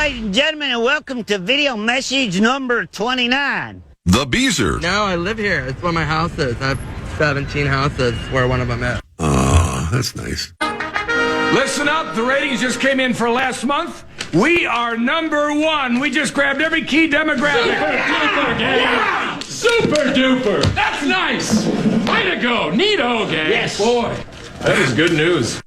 ladies and gentlemen, and welcome to video message number 29. The Beezer. No, I live here. It's where my house is. I have 17 houses where one of them is. Oh, that's nice. Listen up, the ratings just came in for last month. We are number one. We just grabbed every key demographic. Super duper, gang. Super duper. That's nice. Way to go. Neato, gang. Yes. Boy, that is good news.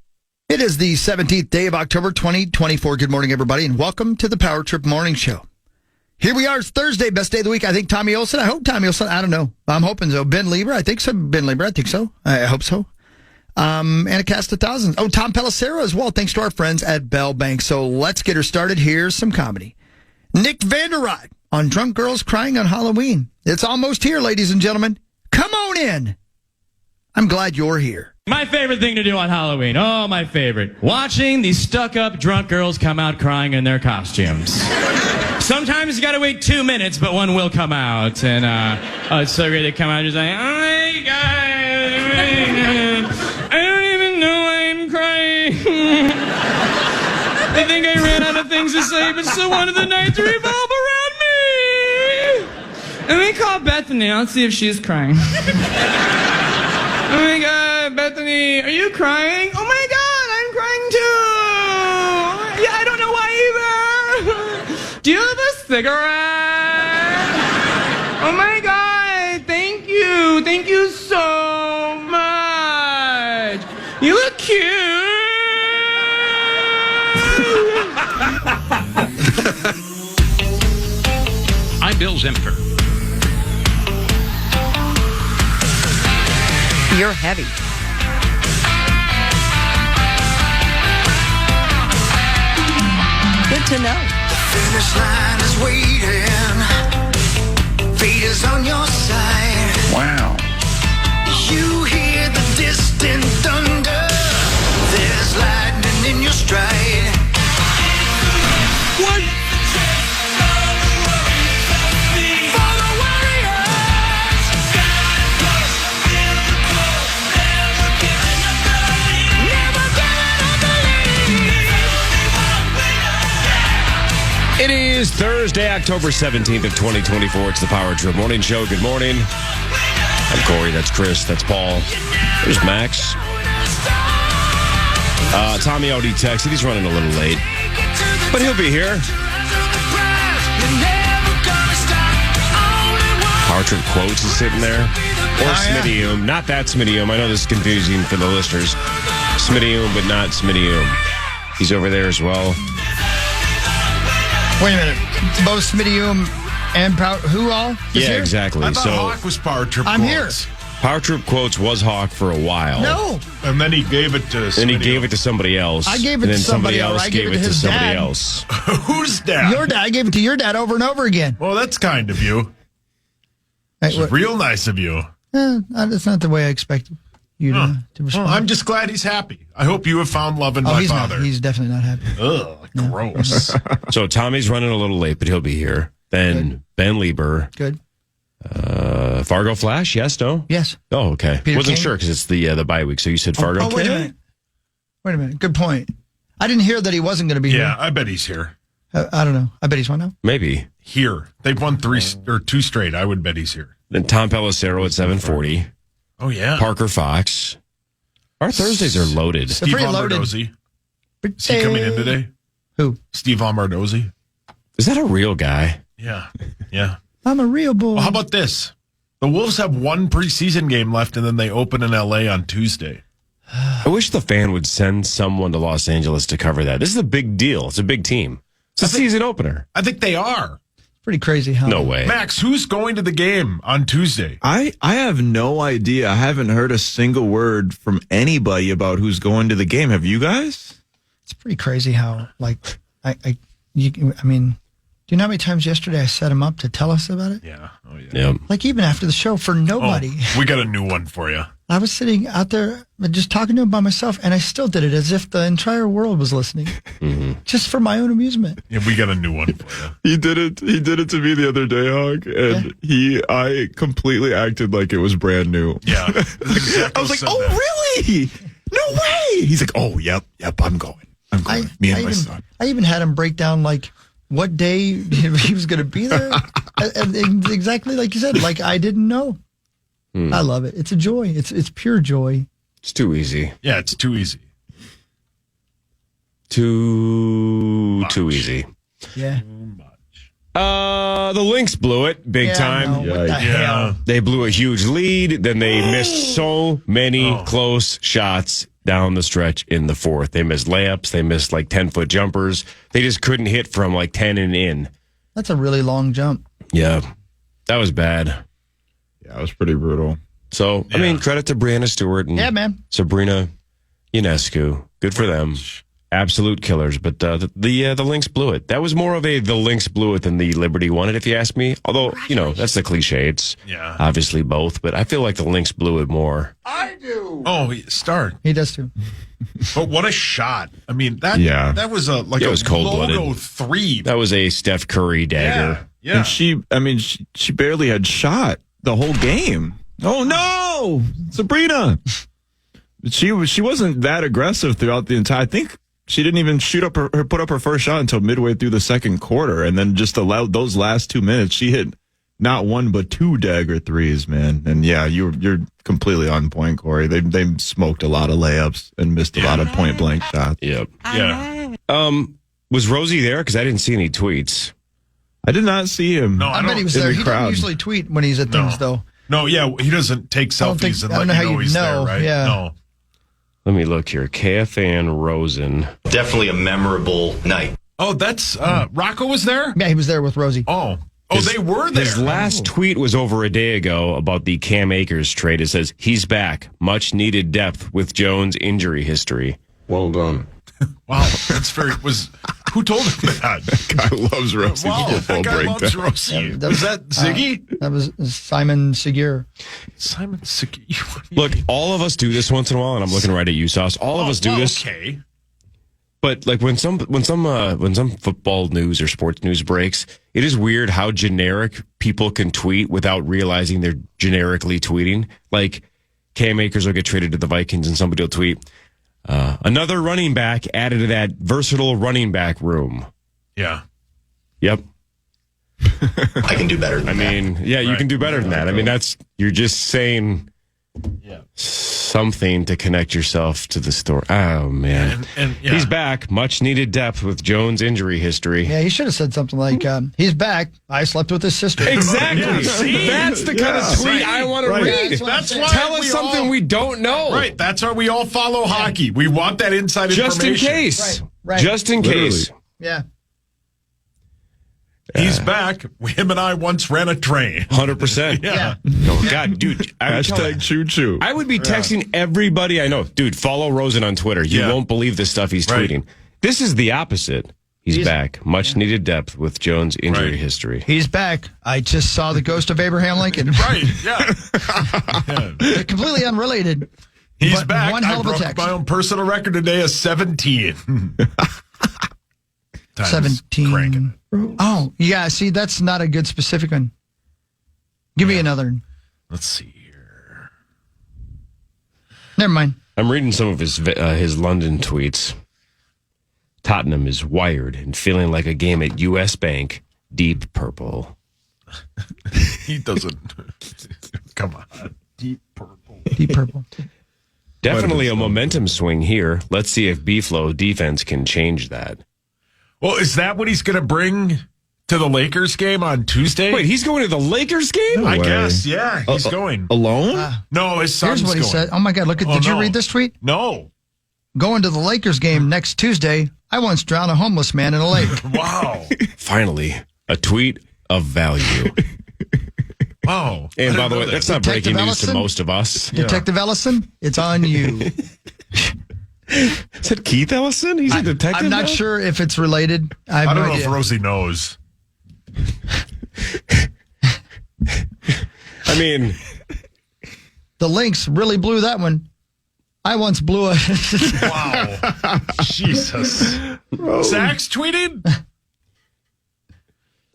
It is the 17th day of October, 2024. Good morning, everybody, and welcome to the Power Trip Morning Show. Here we are. It's Thursday, best day of the week. I think Tommy Olson. I hope Tommy Olson. I don't know. I'm hoping so. Ben Lieber. I think so. Ben Lieber. I think so. I hope so. And a cast of thousands. Oh, Tom Pelissero as well. Thanks to our friends at Bell Bank. So let's get her started. Here's some comedy. Nick Vanderride on Drunk Girls Crying on Halloween. It's almost here, ladies and gentlemen. Come on in. I'm glad you're here. My favorite thing to do on Halloween. Oh, my favorite. Watching these stuck-up drunk girls come out crying in their costumes. Sometimes you gotta wait 2 minutes, but one will come out. And, it's so great. They come out just like, oh my God, I don't even know I'm crying. I think I ran out of things to say, but still wanted the night to revolve around me. Let me call Bethany. Let's see if she's crying. Oh my God, Bethany, are you crying? Oh my God, I'm crying too. Yeah, I don't know why either. Do you have a cigarette? Oh my God, thank you. Thank you so much. You look cute. I'm Bill Zimfer. You're heavy. Good to know. The finish line is waiting. Fate is on your side. Wow. You hear the distant thunder. There's lightning in your stride. What? It is Thursday, October 17th of 2024. It's the Power Trip Morning Show. Good morning. I'm Corey. That's Chris. That's Paul. There's Max. Tommy already texted. He's running a little late, but he'll be here. Power Trip Quotes is sitting there. Or Smittyum. Not that Smittyum. I know this is confusing for the listeners. Smittyum, but not Smittyum. He's over there as well. Wait a minute. Both Smittyum and Power... Who all? Yeah, here? exactly. I thought Hawk was Power Trip I'm Quotes. here. Power Trip Quotes was Hawk for a while. No. And then he gave it to Then he gave it to somebody else. I gave it to somebody else. I gave it to his somebody dad. else. Who's dad? Your dad. I gave it to your dad over and over again. Well, that's kind of you. Hey, It's real nice of you. That's not the way I expected you to respond. Well, I'm just glad he's happy. I hope you have found love in my he's father. not. He's definitely not happy. Ugh, gross. So Tommy's running a little late, but he'll be here. Then Ben Lieber. Good. Fargo Flash, yes, no? Yes. Oh, okay. Peter Wasn't King? sure because it's the bye week. So you said Fargo. Oh, wait a minute. Wait a minute. Good point. I didn't hear that he wasn't going to be Yeah, here. I bet he's here. I don't know. I bet he's one now. Maybe. Here. They've won 2 straight. I would bet he's here. Then Tom Pelissero at 7:40. Oh, yeah. Parker Fox. Our Thursdays are loaded. Steve pretty loaded. Almardozzi. Is he coming in today? Who? Steve Almardozzi. Is that a real guy? Yeah. Yeah. I'm a real boy. Well, how about this? The Wolves have one preseason game left, and then they open in L.A. on Tuesday. I wish the fan would send someone to Los Angeles to cover that. This is a big deal. It's a big team. It's a season opener. I think they are. Pretty crazy how. No way. Max, who's going to the game on Tuesday? I have no idea. I haven't heard a single word from anybody about who's going to the game. Have you guys? It's pretty crazy how, like, I mean, do you know how many times yesterday I set him up to tell us about it? Yeah. Oh, yeah. Yeah. Like, even after the show, for nobody. Oh, we got a new one for you. I was sitting out there just talking to him by myself, and I still did it as if the entire world was listening, just for my own amusement. Yeah, we got a new one for you. He did it to me the other day, Hog, and I completely acted like it was brand new. Yeah. I was like, "Oh, really? No way!" He's like, "Oh, yep, I'm going. Me and my son." I even had him break down, like, what day he was going to be there. And exactly like you said, like I didn't know. I love it. It's a joy. It's pure joy. It's too easy. Yeah, it's too easy. Too easy. Yeah. The Lynx blew it big time. No, what the hell? They blew a huge lead. Then they missed so many close shots down the stretch in the fourth. They missed layups. They missed like 10-foot jumpers. They just couldn't hit from like 10 and in. That's a really long jump. Yeah, that was bad. Yeah, it was pretty brutal. So, I mean, credit to Brianna Stewart and Sabrina Ionescu. Good for them. Absolute killers. But the Lynx blew it. That was more of the Lynx blew it than the Liberty won it, if you ask me. Although, that's the cliche. It's obviously both. But I feel like the Lynx blew it more. I do. Oh, start. He does too. But what a shot. I mean, that was a cold-blooded logo 3. That was a Steph Curry dagger. Yeah. And she barely had shot the whole game. Oh no, Sabrina. She wasn't that aggressive throughout the entire. I think she didn't even put up her first shot until midway through the second quarter, and then just allowed those last 2 minutes. She hit not one but 2 dagger threes, man. And yeah, you're completely on point, Corey. They smoked a lot of layups and missed a lot of point blank shots. Yep. Yeah. Was Rosie there? Because I didn't see any tweets. I did not see him. No, I bet he was there. He doesn't usually tweet when he's at things, though. No, yeah, he doesn't take selfies and let you know he's there, right? Yeah. No. Let me look here. KFAN Rosen. Definitely a memorable night. Oh, that's Rocco was there? Yeah, he was there with Rosie. Oh, they were there. His last tweet was over a day ago about the Cam Akers trade. It says, he's back. Much needed depth with Jones' injury history. Well done. Wow, that's who told him that? That guy loves Rosie's football that guy breakdown. loves Rosie. Was that Ziggy? That was Simon Segura. Simon Segura. Look, all of us do this once in a while, and I'm looking right at you, Sauce. All of us do this. Okay. But like when some football news or sports news breaks, it is weird how generic people can tweet without realizing they're generically tweeting. Like Cam Akers will get traded to the Vikings, and somebody will tweet, another running back added to that versatile running back room. Yeah. Yep. I can do better than that. I mean, yeah, you can do better than that. I mean, you're just saying something to connect yourself to the story. Oh, man. And he's back. Much needed depth with Jones' injury history. Yeah, he should have said something like, he's back. I slept with his sister. Exactly. Yeah, that's the kind of tweet I want to read. That's why Tell us something we don't know. Right. That's why we all follow hockey. We want that inside Just information. in case. Right. Just in case. Yeah. He's back. Him and I once ran a train. 100%. Yeah. Oh, God, dude. Hashtag choo-choo. I would be texting everybody I know. Dude, follow Rosen on Twitter. You won't believe the stuff he's tweeting. This is the opposite. He's back. Much needed depth with Jones' injury history. He's back. I just saw the ghost of Abraham Lincoln. Right. Yeah. They're completely unrelated. He's but back. One hell I of a broke text. my own personal record today of 17. 17. Cranking. Oh, yeah. See, that's not a good specific one. Give me another. Let's see here. Never mind. I'm reading some of his London tweets. Tottenham is wired and feeling like a game at U.S. Bank, deep purple. He doesn't. Come on. Deep purple. Deep purple. Definitely a momentum swing here. Let's see if B-Flow defense can change that. Well, is that what he's going to bring to the Lakers game on Tuesday? Wait, he's going to the Lakers game? I guess, yeah. He's going. Alone? No, his son's Here's what he going. said. Oh, my God. Did you read this tweet? No. Going to the Lakers game next Tuesday. I once drowned a homeless man in a lake. Wow. Finally, a tweet of value. Wow. And by the way, that's not Detective breaking news to Ellison? most of us. Detective Ellison, it's on you. Is it Keith Ellison? He's a detective. I'm not now? sure if it's related. I have I no don't know idea. if Rosie knows. I mean, The Lynx really blew that one. I once blew a... Wow. Jesus. Zach's tweeting?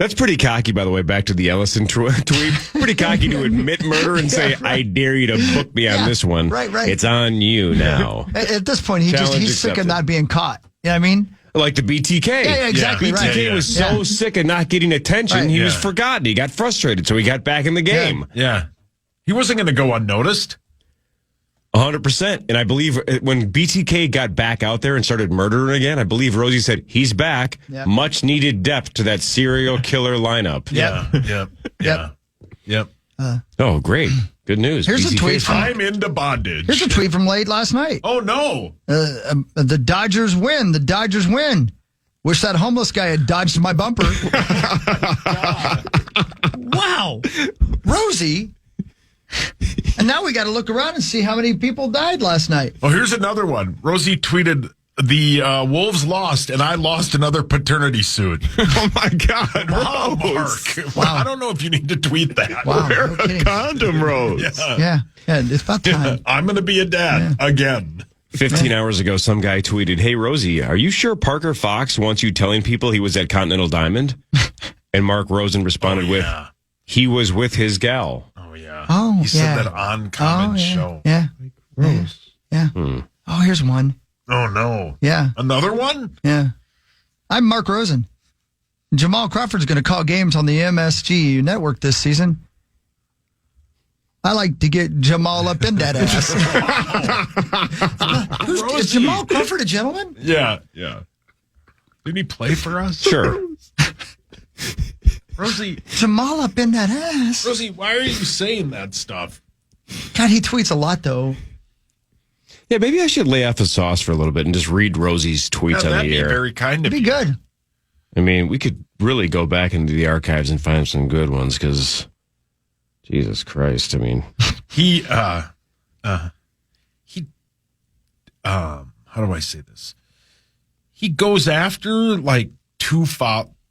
that's pretty cocky, by the way, back to the Ellison tweet. Pretty cocky to admit murder and say, I dare you to book me on this one. Right. It's on you now. At this point, he's sick accepted. of not being caught. You know what I mean? Like the BTK. Yeah, exactly. Yeah, Right. BTK was so sick of not getting attention, Right. he was Yeah. forgotten. He got frustrated, so he got back in the game. Yeah. He wasn't going to go unnoticed. 100%. And I believe when BTK got back out there and started murdering again, I believe Rosie said, he's back. Yep. Much needed depth to that serial killer lineup. Yep. Oh, great. Good news. Here's a BTK 's tweet from- back. I'm into bondage. Here's a tweet from late last night. Oh, no. The Dodgers win. The Dodgers win. Wish that homeless guy had dodged my bumper. Wow. Rosie. And now we got to look around and see how many people died last night. Oh, here's another one. Rosie tweeted, the Wolves lost, and I lost another paternity suit. Oh my God, Wow, Rose. Mark. Well, I don't know if you need to tweet that. Wow. Wear no a kidding. condom, Rose. Yeah, it's about time. I'm going to be a dad again. 15 hours ago, some guy tweeted, "Hey, Rosie, are you sure Parker Fox wants you telling people he was at Continental Diamond?" And Mark Rosen responded with, "He was with his gal." Oh, yeah. Oh, He yeah. said that on Common Show. Yeah. Rose. Yeah. Oh, here's one. Oh, no. Yeah. Another one? Yeah. I'm Mark Rosen. Jamal Crawford's going to call games on the MSG network this season. I like to get Jamal up in that ass. Is Jamal Crawford a gentleman? Yeah. Didn't he play for us? Sure. Rosie, Jamal up in that ass. Rosie, why are you saying that stuff? God, he tweets a lot, though. Yeah, maybe I should lay off the sauce for a little bit and just read Rosie's tweets on that'd the be air. very kind of Be you. good. I mean, we could really go back into the archives and find some good ones because, Jesus Christ, I mean. How do I say this? He goes after like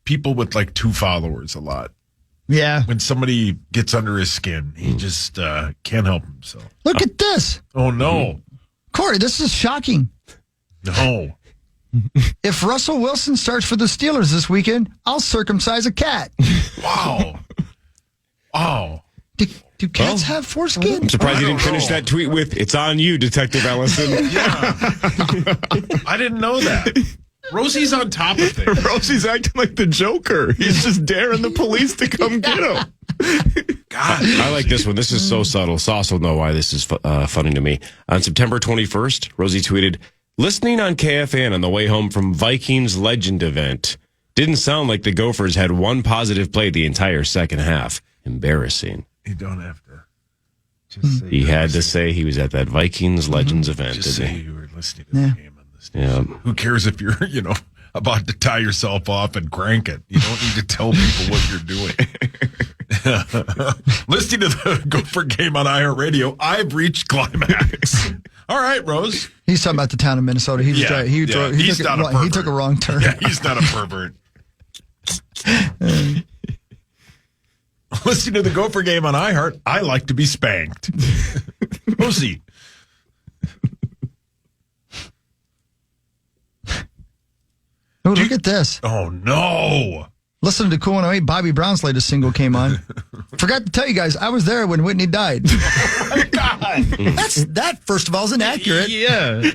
people with like 2 followers a lot. Yeah. When somebody gets under his skin, he just can't help himself. Look at this. Oh, no. Corey, this is shocking. No. If Russell Wilson starts for the Steelers this weekend, I'll circumcise a cat. Wow. Wow. Do cats have foreskin? I'm surprised you didn't finish that tweet with, "It's on you, Detective Ellison." Yeah. I didn't know that. Rosie's on top of things. Rosie's acting like the Joker. He's just daring the police to come get him. God. I like this one. This is so subtle. Sauce will know why this is funny to me. On September 21st, Rosie tweeted, "Listening on KFAN on the way home from Vikings Legend event. Didn't sound like the Gophers had one positive play the entire second half. Embarrassing." You don't have to. Just say He had to say he was at that Vikings Legends event, Just didn't say he? you were listening to the game on the station. Yeah. Who cares if you're, about to tie yourself off and crank it? You don't need to tell people what you're doing. Listening to the Gopher game on iHeartRadio, I've reached climax. All right, Rose. He's talking about the town of Minnesota. He took a wrong turn. Yeah, he's not a pervert. Listening to the Gopher game on iHeart, I like to be spanked. Rosie. Oh, look at this. Oh, no. Listening to Cool 108, Bobby Brown's latest single came on. Forgot to tell you guys, I was there when Whitney died. Oh, my God. That, first of all, is inaccurate. Yeah.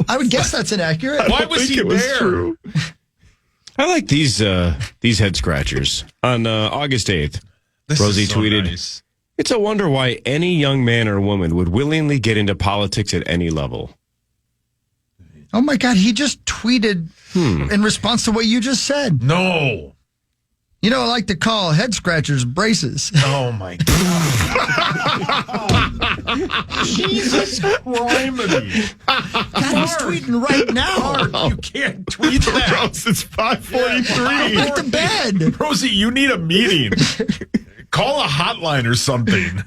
I would guess that's inaccurate. Why was he there? True. I like these head scratchers. On August 8th, Rosie tweeted, nice. "It's a wonder why any young man or woman would willingly get into politics at any level." Oh, my God. He just tweeted in response to what you just said. No. You know, I like to call head scratchers braces. Oh, my God. Jesus Christ. God, he's tweeting right now. Mark, you can't tweet that. Rose, it's 5:43. Back to bed. Rosie, you need a meeting. Call a hotline or something.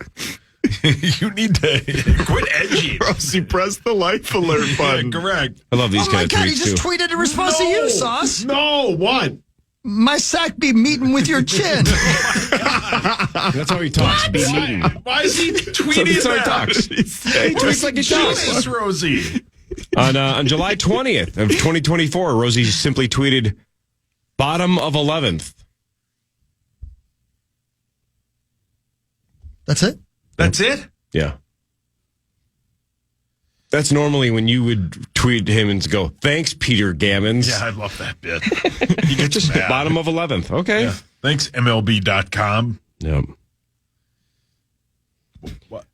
You need to quit edging. Rosie, press the life alert button. Correct. I love these Oh, my kind of God. He tweets just too. tweeted in response to you, Sauce. No, what? My sack be meeting with your chin. That's how he talks. Be mean. Why is he tweeting That's how he that? talks. He tweets like he talks. Jesus, Rosie. On July 20th of 2024, Rosie simply tweeted, "Bottom of 11th." That's it? That's it? Yeah. That's normally when you would tweet him and go, "Thanks, Peter Gammons." Yeah, I love that bit. He gets Just mad. bottom of 11th. Okay. Yeah. Thanks, MLB.com. Yep.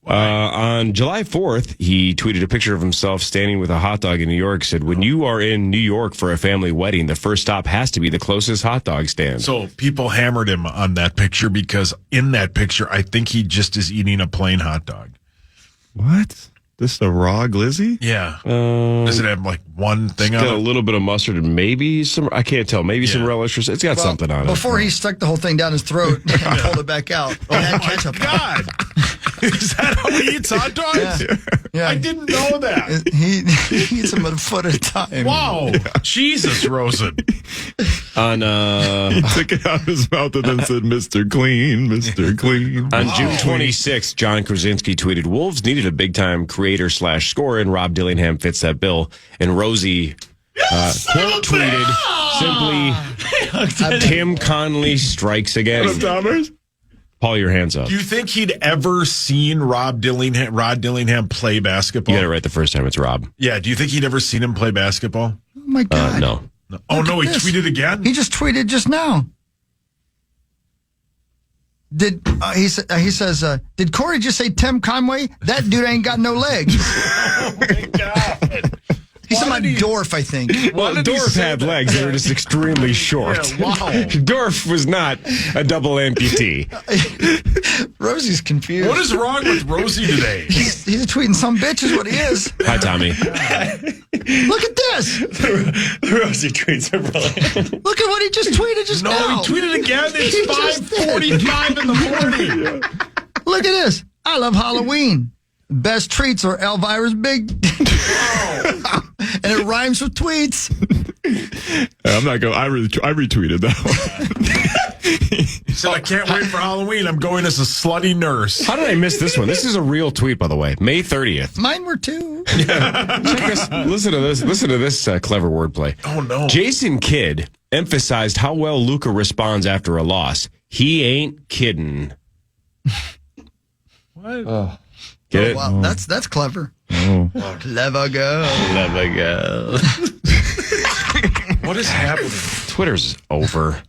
On July 4th, he tweeted a picture of himself standing with a hot dog in New York. Said, "When you are in New York for a family wedding, the first stop has to be the closest hot dog stand." So people hammered him on that picture because in that picture, I think he just is eating a plain hot dog. What? This a raw glizzy? Yeah. Does it have like one thing It's on got a it? little bit of mustard and maybe some, I can't tell, maybe some relish. It's got something on it. Before he stuck the whole thing down his throat and pulled it back out. It had ketchup. God. Is that how he eats hot dogs? Yeah. I didn't know that. He eats them a foot at a time. Wow. Jesus, Rosen. On He took it out of his mouth and then said, "Mr. Clean, Mr. Clean." On June 26th, John Krasinski tweeted, "Wolves needed a big-time creator/scorer, and Rob Dillingham fits that bill." And Rosie quote tweeted simply, "Tim Conley strikes again." Paul, your hands up. Do you think he'd ever seen Rod Dillingham play basketball? You got it right the first time. It's Rob. Yeah. Do you think he'd ever seen him play basketball? Oh, my God. No. Oh, Look no. at He this. tweeted again? He just tweeted just now. He says, did Corey just say Tim Conway? That dude ain't got no legs. Oh, my God. He's talking about Dorf, I think. Well, Dorf had legs. They were just extremely short. Yeah, wow. Dorf was not a double amputee. Rosie's confused. What is wrong with Rosie today? He's tweeting some bitch is what he is. Hi, Tommy. Look at this. Rosie tweets are brilliant. Look at what he just tweeted just No, now. he tweeted again. He just It's 5:45 in the morning. Look at this. I love Halloween. Best treats are Elvira's Big. And it rhymes with tweets. I'm not going. I retweeted that one. He said, "I can't wait for Halloween. I'm going as a slutty nurse." How did I miss this one? This is a real tweet, by the way. May 30th. Mine were too. Check this. Listen to this. Listen to this clever wordplay. Oh, no. Jason Kidd emphasized how well Luka responds after a loss. He ain't kidding. What? Get it? Wow, that's clever. Clever girl. Love a girl. What is happening? Twitter's over.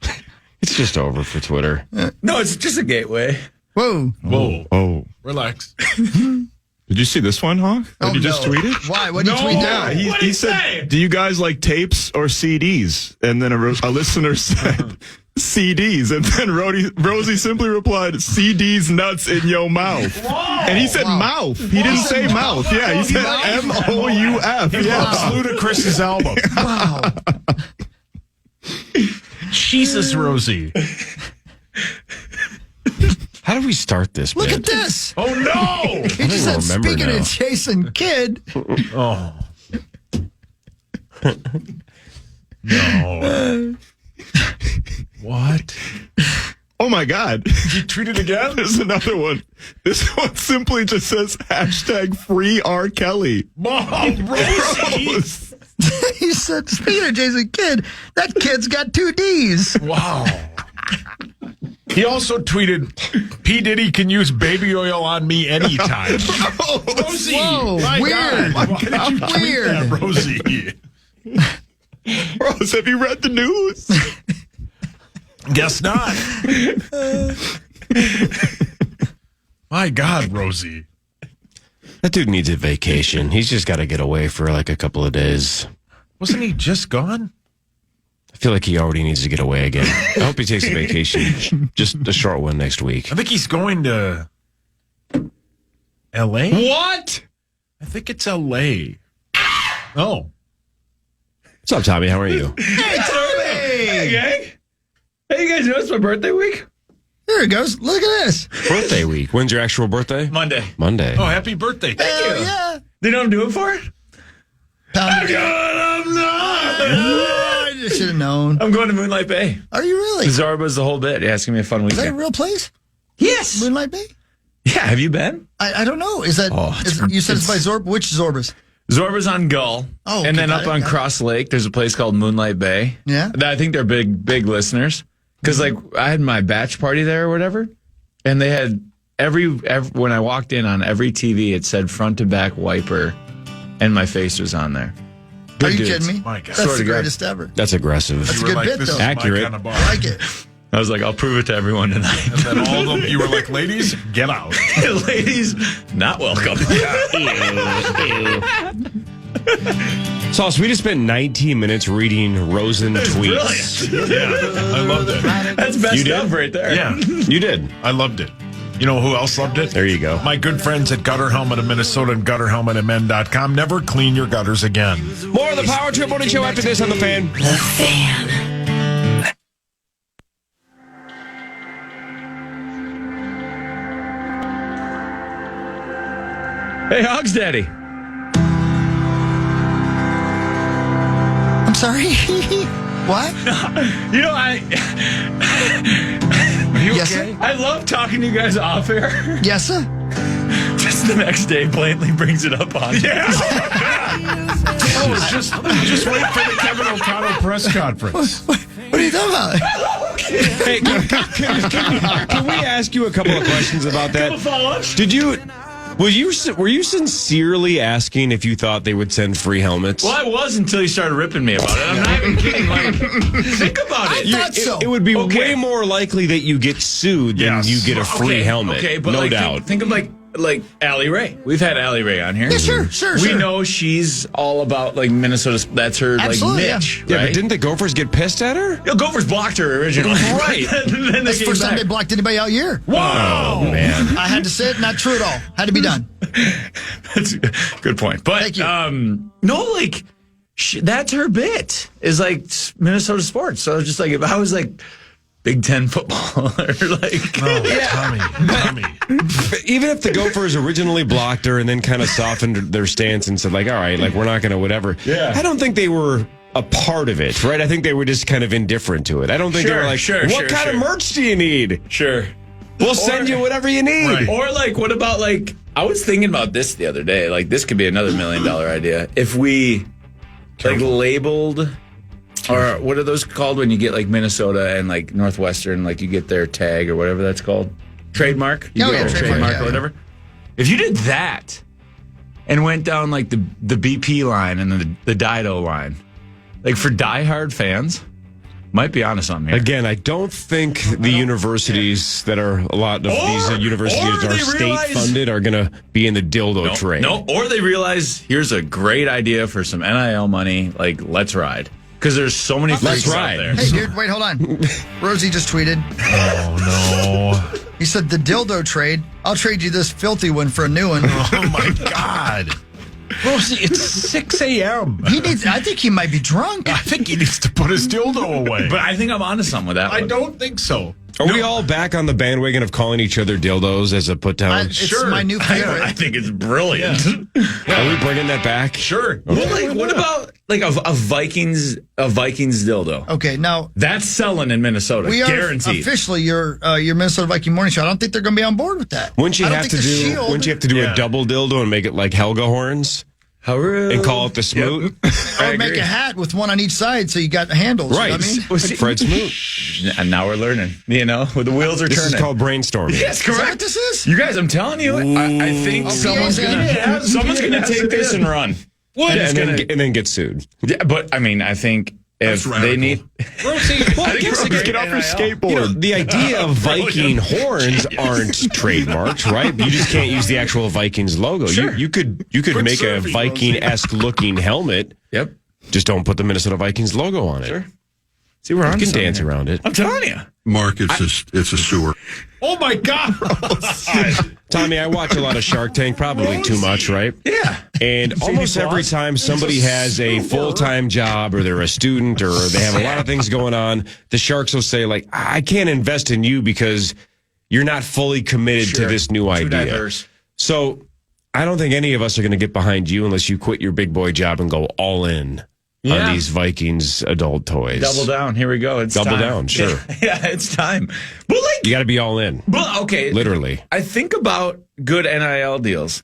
It's just over for Twitter. No, it's just a gateway. Whoa. Whoa. Oh. Relax. Did you see this one, Hawk? That you just tweeted? Why? What did you tweet now? He said, "Do you guys like tapes or CDs?" And then a listener said, "CDs." And then Rosie simply replied, "CDs nuts in your mouth." And he said mouth. He didn't say mouth. Yeah, he said MOUF. He loves Ludacris's album. Wow. Jesus, Rosie. How do we start this, Look man? at this. Oh, no. He just said, remember speaking now. of Jason Kidd. Oh. No. What? Oh my God. You tweeted again? There's another one. This one simply just says #free R. Kelly. Mom, Rosie. He said, speaking of Jason Kidd, that kid's got 2 Ds. Wow. He also tweeted, "P. Diddy can use baby oil on me anytime." Rosie. Whoa, my weird. God. Why did you tweet Weird. that, Rosie? Rose, have you read the news? Guess not. My God, Rosie. That dude needs a vacation. He's just got to get away for like a couple of days. Wasn't he just gone? I feel like he already needs to get away again. I hope he takes a vacation, just a short one next week. I think he's going to L.A. What? I think it's L.A. Oh. What's up, Tommy? How are you? Hey, Tommy. Hey, gang. Hey, you guys know it's my birthday week? There it goes. Look at this. Birthday week. When's your actual birthday? Monday. Monday. Oh, happy birthday. Thank you. Yeah. Do you know what I'm doing for it? Pound it. I should have known. I'm going to Moonlight Bay. Are you really? Zorba's the whole bit. Yeah, it's going to be a fun Is that a weekend. real place? Yes. Moonlight Bay? Yeah, have you been? I don't know. Is that, you said it's by Zorba? Which Zorbas? Zorba's on Gull. Oh, and then got up it, on got it. Cross Lake, there's a place called Moonlight Bay. Yeah. I think they're big listeners. Because, like, I had my batch party there or whatever, and they had every when I walked in on every TV, it said front to back wiper and my face was on there. Are you kidding me? My God. That's Swear the to God. greatest ever. That's aggressive. That's a You were good like, bit, this though. is my Accurate. kind of bar. I like it. I was like, I'll prove it to everyone tonight. And then all of them, you were like, ladies, get out. Ladies, not welcome. Sauce, we just spent 19 minutes reading Rosen tweets. Yeah, I loved it. That's best You did? of right there. Yeah, You did. I loved it. You know who else loved it? There you go. My good friends at Gutter Helmet of Minnesota and GutterHelmetofMen.com. Never clean your gutters again. More of the Power Trip Morning Show after this on The Fan. Hey, Hogs Daddy. I'm sorry. What? You know, Yes, sir. I love talking to you guys off air. Yes, sir. Just the next day, blatantly brings it up on. Yeah. just wait for the Kevin O'Connell press conference. What are you talking about? Hey, can we ask you a couple of questions about that? Follow-ups? Were you sincerely asking if you thought they would send free helmets? Well, I was until you started ripping me about it. I'm not even kidding. Like, think about it. I thought so. It would be way more likely that you get sued than you get a free helmet. Okay, but no like, doubt. Think of like Allie Ray. We've had Allie Ray on here. Yeah, sure. We know she's all about like Minnesota. That's her Absolutely, like niche. Yeah, right? but didn't the Gophers get pissed at her? Yeah, Gophers blocked her originally. Right. then they That's the came first time back. they blocked anybody all year. Oh, man. I had to say it, not true at all. Had to be done. That's a good point. But Thank you. no, like that's her bit is like Minnesota sports. So just like if I was like Big Ten football or like Tommy. Even if the Gophers originally blocked her and then kind of softened their stance and said, like, all right, like, we're not going to whatever. Yeah. I don't think they were a part of it, right? I think they were just kind of indifferent to it. I don't think they were like, what kind of merch do you need? Sure. We'll send you whatever you need. Right. Or like, what about like? I was thinking about this the other day. Like, this could be another $1 million idea if we like labeled, or what are those called when you get like Minnesota and like Northwestern, like you get their tag or whatever that's called, trademark. You Oh, get yeah, their trademark, yeah, or whatever. If you did that and went down like the BP line and then the Dido line, like for diehard fans. Might be onto something here. Again, I don't think the universities that are a lot of these universities or are they state realize- funded are going to be in the dildo trade. No, or they realize here's a great idea for some NIL money. Like, let's ride. Because there's so many freaks out there. Hey, dude, wait, hold on. Rosie just tweeted. Oh, no. He said, the dildo trade. I'll trade you this filthy one for a new one. Oh, my God. Rosie, it's 6 a.m. I think he might be drunk. I think he needs to put his dildo away. But I think I'm onto something with that I one. don't think so. Are we all back on the bandwagon of calling each other dildos as a put down? It's my new favorite. I think it's brilliant. Are we bringing that back? Sure. Well, like, what about like a Vikings dildo? Okay, now That's selling in Minnesota, we are guaranteed. officially your Minnesota Viking morning show. I don't think they're going to be on board with that. Wouldn't you I don't have think to the do? Shield- Wouldn't you have to do a double dildo and make it like Helga horns and call it the smoot? Or make a hat with one on each side so you got handles. Right, You know what I mean? Well, see- Fred Smoot. And now we're learning. You know, where the wheels are This turning. is called brainstorming. Yes, Is that correct. what this is? You guys, I'm telling you, I think someone's gonna take this and run. What? And it's And then get sued. Yeah, but I mean, I think if they need, Rosie, well, I guess think get off your skateboard. You know, the idea of Viking horns aren't trademarked, right? You just can't use the actual Vikings logo. Sure. You could make a surfing, Viking-esque looking helmet. yep. Just don't put the Minnesota Vikings logo on it. Sure. See, we're on. You can dance around it. I'm telling you. Mark, it's a sewer. Oh, my God. Tommy, I watch a lot of Shark Tank, probably too much, right? Yeah. And almost every time somebody has a full-time job or they're a student or they have a lot of things going on, the Sharks will say, like, I can't invest in you because you're not fully committed to this new Too idea. diverse. So I don't think any of us are going to get behind you unless you quit your big boy job and go all in on these Vikings adult toys. Double down. Here we go. It's Double time. down, sure. Yeah, it's time. But like, You got to be all in. well, okay. Literally. I think about good NIL deals.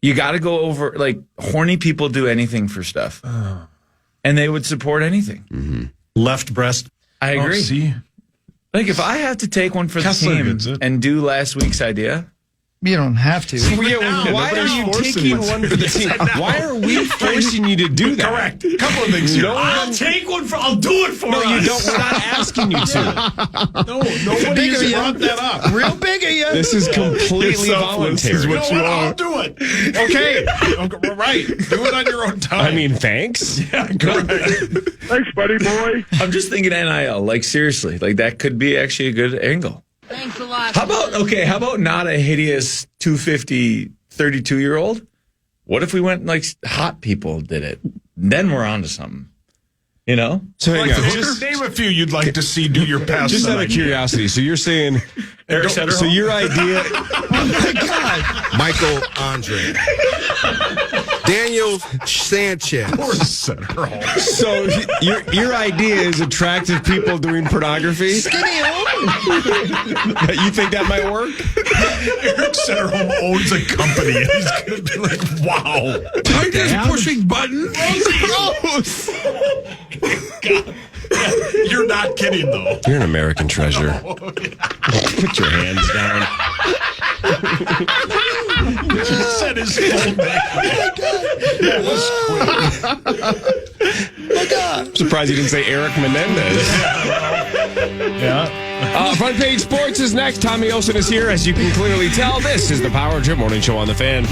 You got to go over, like, horny people do anything for stuff. And they would support anything. Left breast. I agree. See? Like, if I have to take one for the Kessler team gets it. and do last week's idea, You don't have to. Why are you taking one for the team? Why are we forcing you to do that? Correct. A couple of things here. I'll take one I'll do it for us. No, you don't. We're not asking you to. No, nobody has brought that up. Real big of you. This is completely voluntary. You know what? I'll do it. Okay. Right. Do it on your own time. I mean, thanks. Yeah, correct. Thanks, buddy boy. I'm just thinking NIL. Like, seriously. Like, that could be actually a good angle. Thanks a lot. How about not a hideous 250 32-year-old? What if we went like hot people did it? Then we're on to something. You know? So hang on. Just name a few you'd like to see do your past. Just out of curiosity. So you're saying, so your idea. Oh my God. Michael Andre. Daniel Sanchez. Poor Center. So your idea is attractive people doing pornography? Skinny You think that might work? Eric Centerholm owns a company. And he's going to be like, wow. I'm just pushing buttons. Gross. God. You're not kidding, though. You're an American treasure. Put your hands down. He just said his full name. That was quick. my God. I'm surprised you didn't say Eric Menendez. Yeah. Front Page Sports is next. Tommy Olsen is here. As you can clearly tell, this is the Power Trip Morning Show on The Fan. The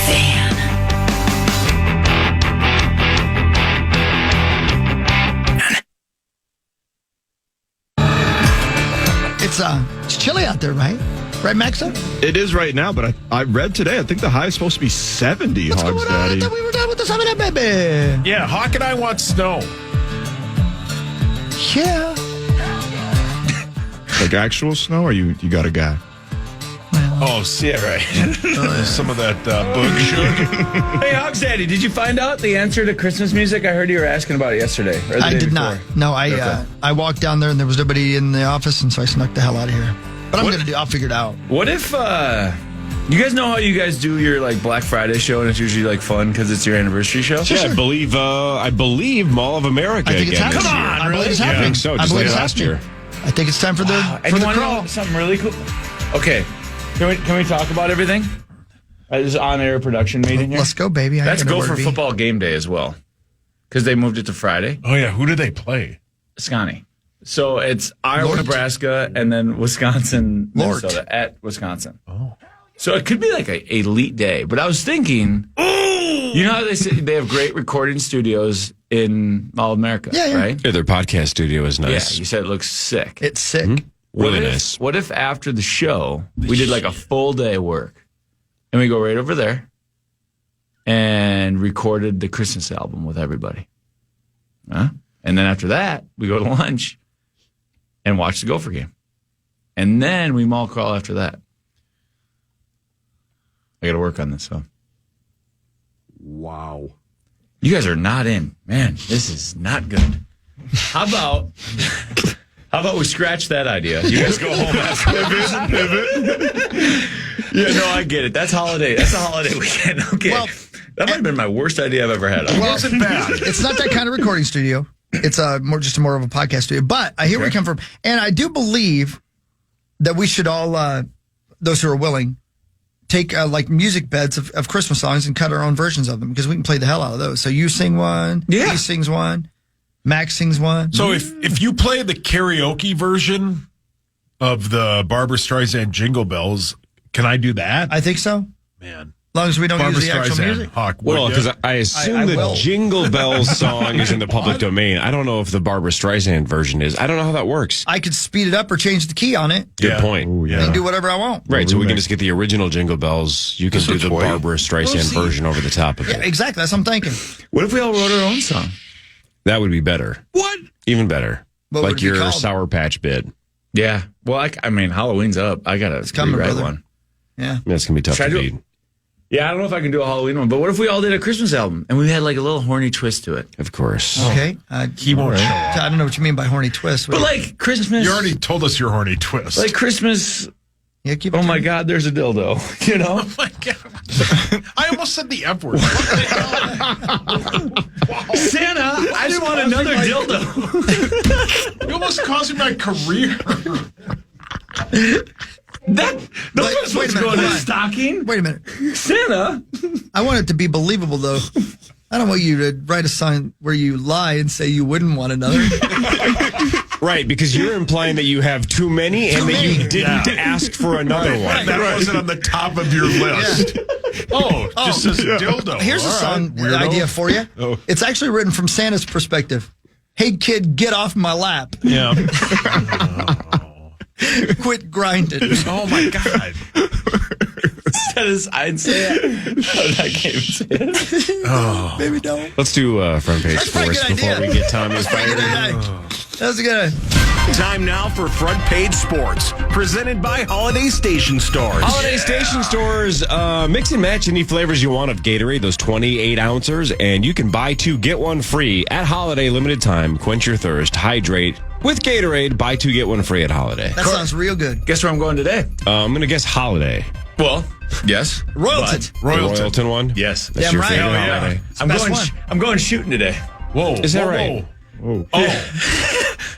Fan. It's chilly out there, right? Right, Maxx? It is right now, but I read today, I think the high is supposed to be 70, What's Hogs going on? I Daddy. thought we were done with the 70, baby. Yeah, Hawk and I want snow. Yeah. Like actual snow, or you got a guy? Oh, yeah, right. Some of that boog shook. Hey, Hogs Daddy, did you find out the answer to Christmas music? I heard you were asking about it yesterday. Or the I day did before. not. No, I walked down there and there was nobody in the office, and so I snuck the hell out of here. But I'll figure it out. What if, you guys know how you guys do your like Black Friday show, and it's usually like fun because it's your anniversary show? Yeah, I believe Mall of America I think it's again this happening. year. I believe it's happening. I think so, just I believe like it's last happening. year. I think it's time for the And you for the want to crawl. know something really cool? Okay, can we talk about everything? This is on-air production meeting here. Let's go, baby. I Let's gotta know go where for to be. football game day as well, because they moved it to Friday. Oh, yeah. Who do they play? Scotty. So it's Iowa, Lord. Nebraska, and then Wisconsin, Lord. Minnesota at Wisconsin. Oh. So it could be like a elite day. But I was thinking, you know how they say they have great recording studios in Mall of America, Yeah. right? Yeah, their podcast studio is nice. Yeah, you said it looks sick. It's sick. Really What if- nice. What if after the show, we did like a full day of work and we go right over there and recorded the Christmas album with everybody? Huh? And then after that, we go to lunch and watch the Gopher game. And then we mall crawl after that. I got to work on this, so. Wow. You guys are not in. Man, this is not good. How about we scratch that idea? You guys go home after pivot. Yeah, no, I get it. That's holiday. That's a holiday weekend. Okay. Well, that might have been my worst idea I've ever had. It wasn't bad. It's not that kind of recording studio. It's more of a podcast studio. But I hear where you come from, and I do believe that we should all, those who are willing, take like music beds of Christmas songs and cut our own versions of them, because we can play the hell out of those. So you sing one, Yeah. he sings one, Max sings one. So if you play the karaoke version of the Barbra Streisand Jingle Bells, can I do that? I think so. Man. As long as we don't Barbra use the actual Streisand, music. Hawk, Well, would because ya? I assume I the will. Jingle Bells song is in the public domain. I don't know if the Barbra Streisand version is. I don't know how that works. I could speed it up or change the key on it Good point. Ooh, yeah. and do whatever I want. Right, so we can just get the original Jingle Bells. You can do the Barbra Streisand version over the top of Yeah, it. exactly. That's what I'm thinking. What if we all wrote our own song? That would be better. What? Even better. What would it Like be your called? Sour Patch bit. Yeah. Well, I mean, Halloween's up. I got to coming, rewrite brother. one. Yeah. That's going to be tough Should I to do beat. it? Yeah, I don't know if I can do a Halloween one, but what if we all did a Christmas album and we had like a little horny twist to it? Of course. Okay. He won't show up. I don't know what you mean by horny twist. But like Christmas. You already told us your horny twist. Like Christmas. Yeah, keep it Oh my to- God, there's a dildo. You know? Oh my God. I almost said the F word. Wow. Santa, I just want another dildo. You almost cost me my career. That But was wait a supposed to minute, go in hold a on. stocking. Wait a minute. Santa. I want it to be believable, though. I don't want you to write a sign where you lie and say you wouldn't want another. Right, because you're implying that you have too many and that you didn't ask for another one. That wasn't on the top of your list. Just says dildo. Here's a All song right, weirdo. idea for you. Oh. It's actually written from Santa's perspective. Hey, kid, get off my lap. Yeah. Quit grinding. Oh, my God. I'd say it. I can't even say it. Maybe don't. Let's do front page That's a pretty sports good before idea. we get Tommy That's a pretty fired. good idea. That's a good idea. Time now for Front Page Sports, presented by Holiday Station Stores. Holiday Station Stores, mix and match any flavors you want of Gatorade, those 28 ounces, and you can buy 2, get 1 free at Holiday limited time. Quench your thirst, hydrate with Gatorade, buy 2, get 1 free at Holiday. That sounds real good. Guess where I'm going today? I'm going to guess Holiday. Well, yes. Royalton. The Royalton one? Yes. That's Damn your right. favorite Oh, yeah. holiday. I'm going shooting today. Whoa. Is that right? Whoa.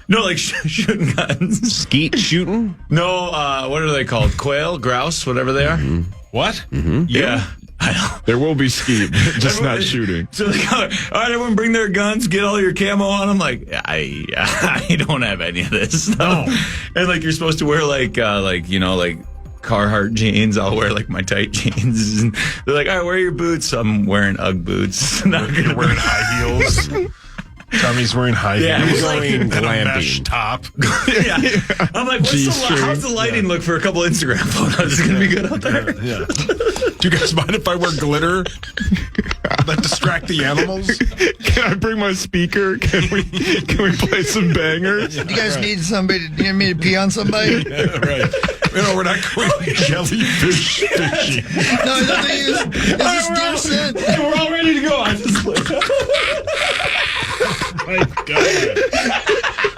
No, like shooting guns. Skeet shooting? No, what are they called? Quail, grouse, whatever they are. What? Yeah. I know. There will be skeet, just not Everyone- shooting. So like, all right, everyone bring their guns, get all your camo on. I'm like, I don't have any of this. No. And like, you're supposed to wear like Carhartt jeans. I'll wear like my tight jeans. And they're like, all right, wear your boots. I'm wearing Ugg boots. You're wearing high heels. Tommy's wearing high Yeah, heels. he's like- And a glamping. mesh top. Yeah. I'm like, how's the lighting look for a couple Instagram photos? Is it going to be good out there? Yeah. Do you guys mind if I wear glitter that distract the animals? Can I bring my speaker? Can we play some bangers? You guys need somebody? Do you need me to pee on somebody? Yeah, right. We're not going jellyfish fishing. No, nothing is this deer scent. We're all ready to go. I just My God.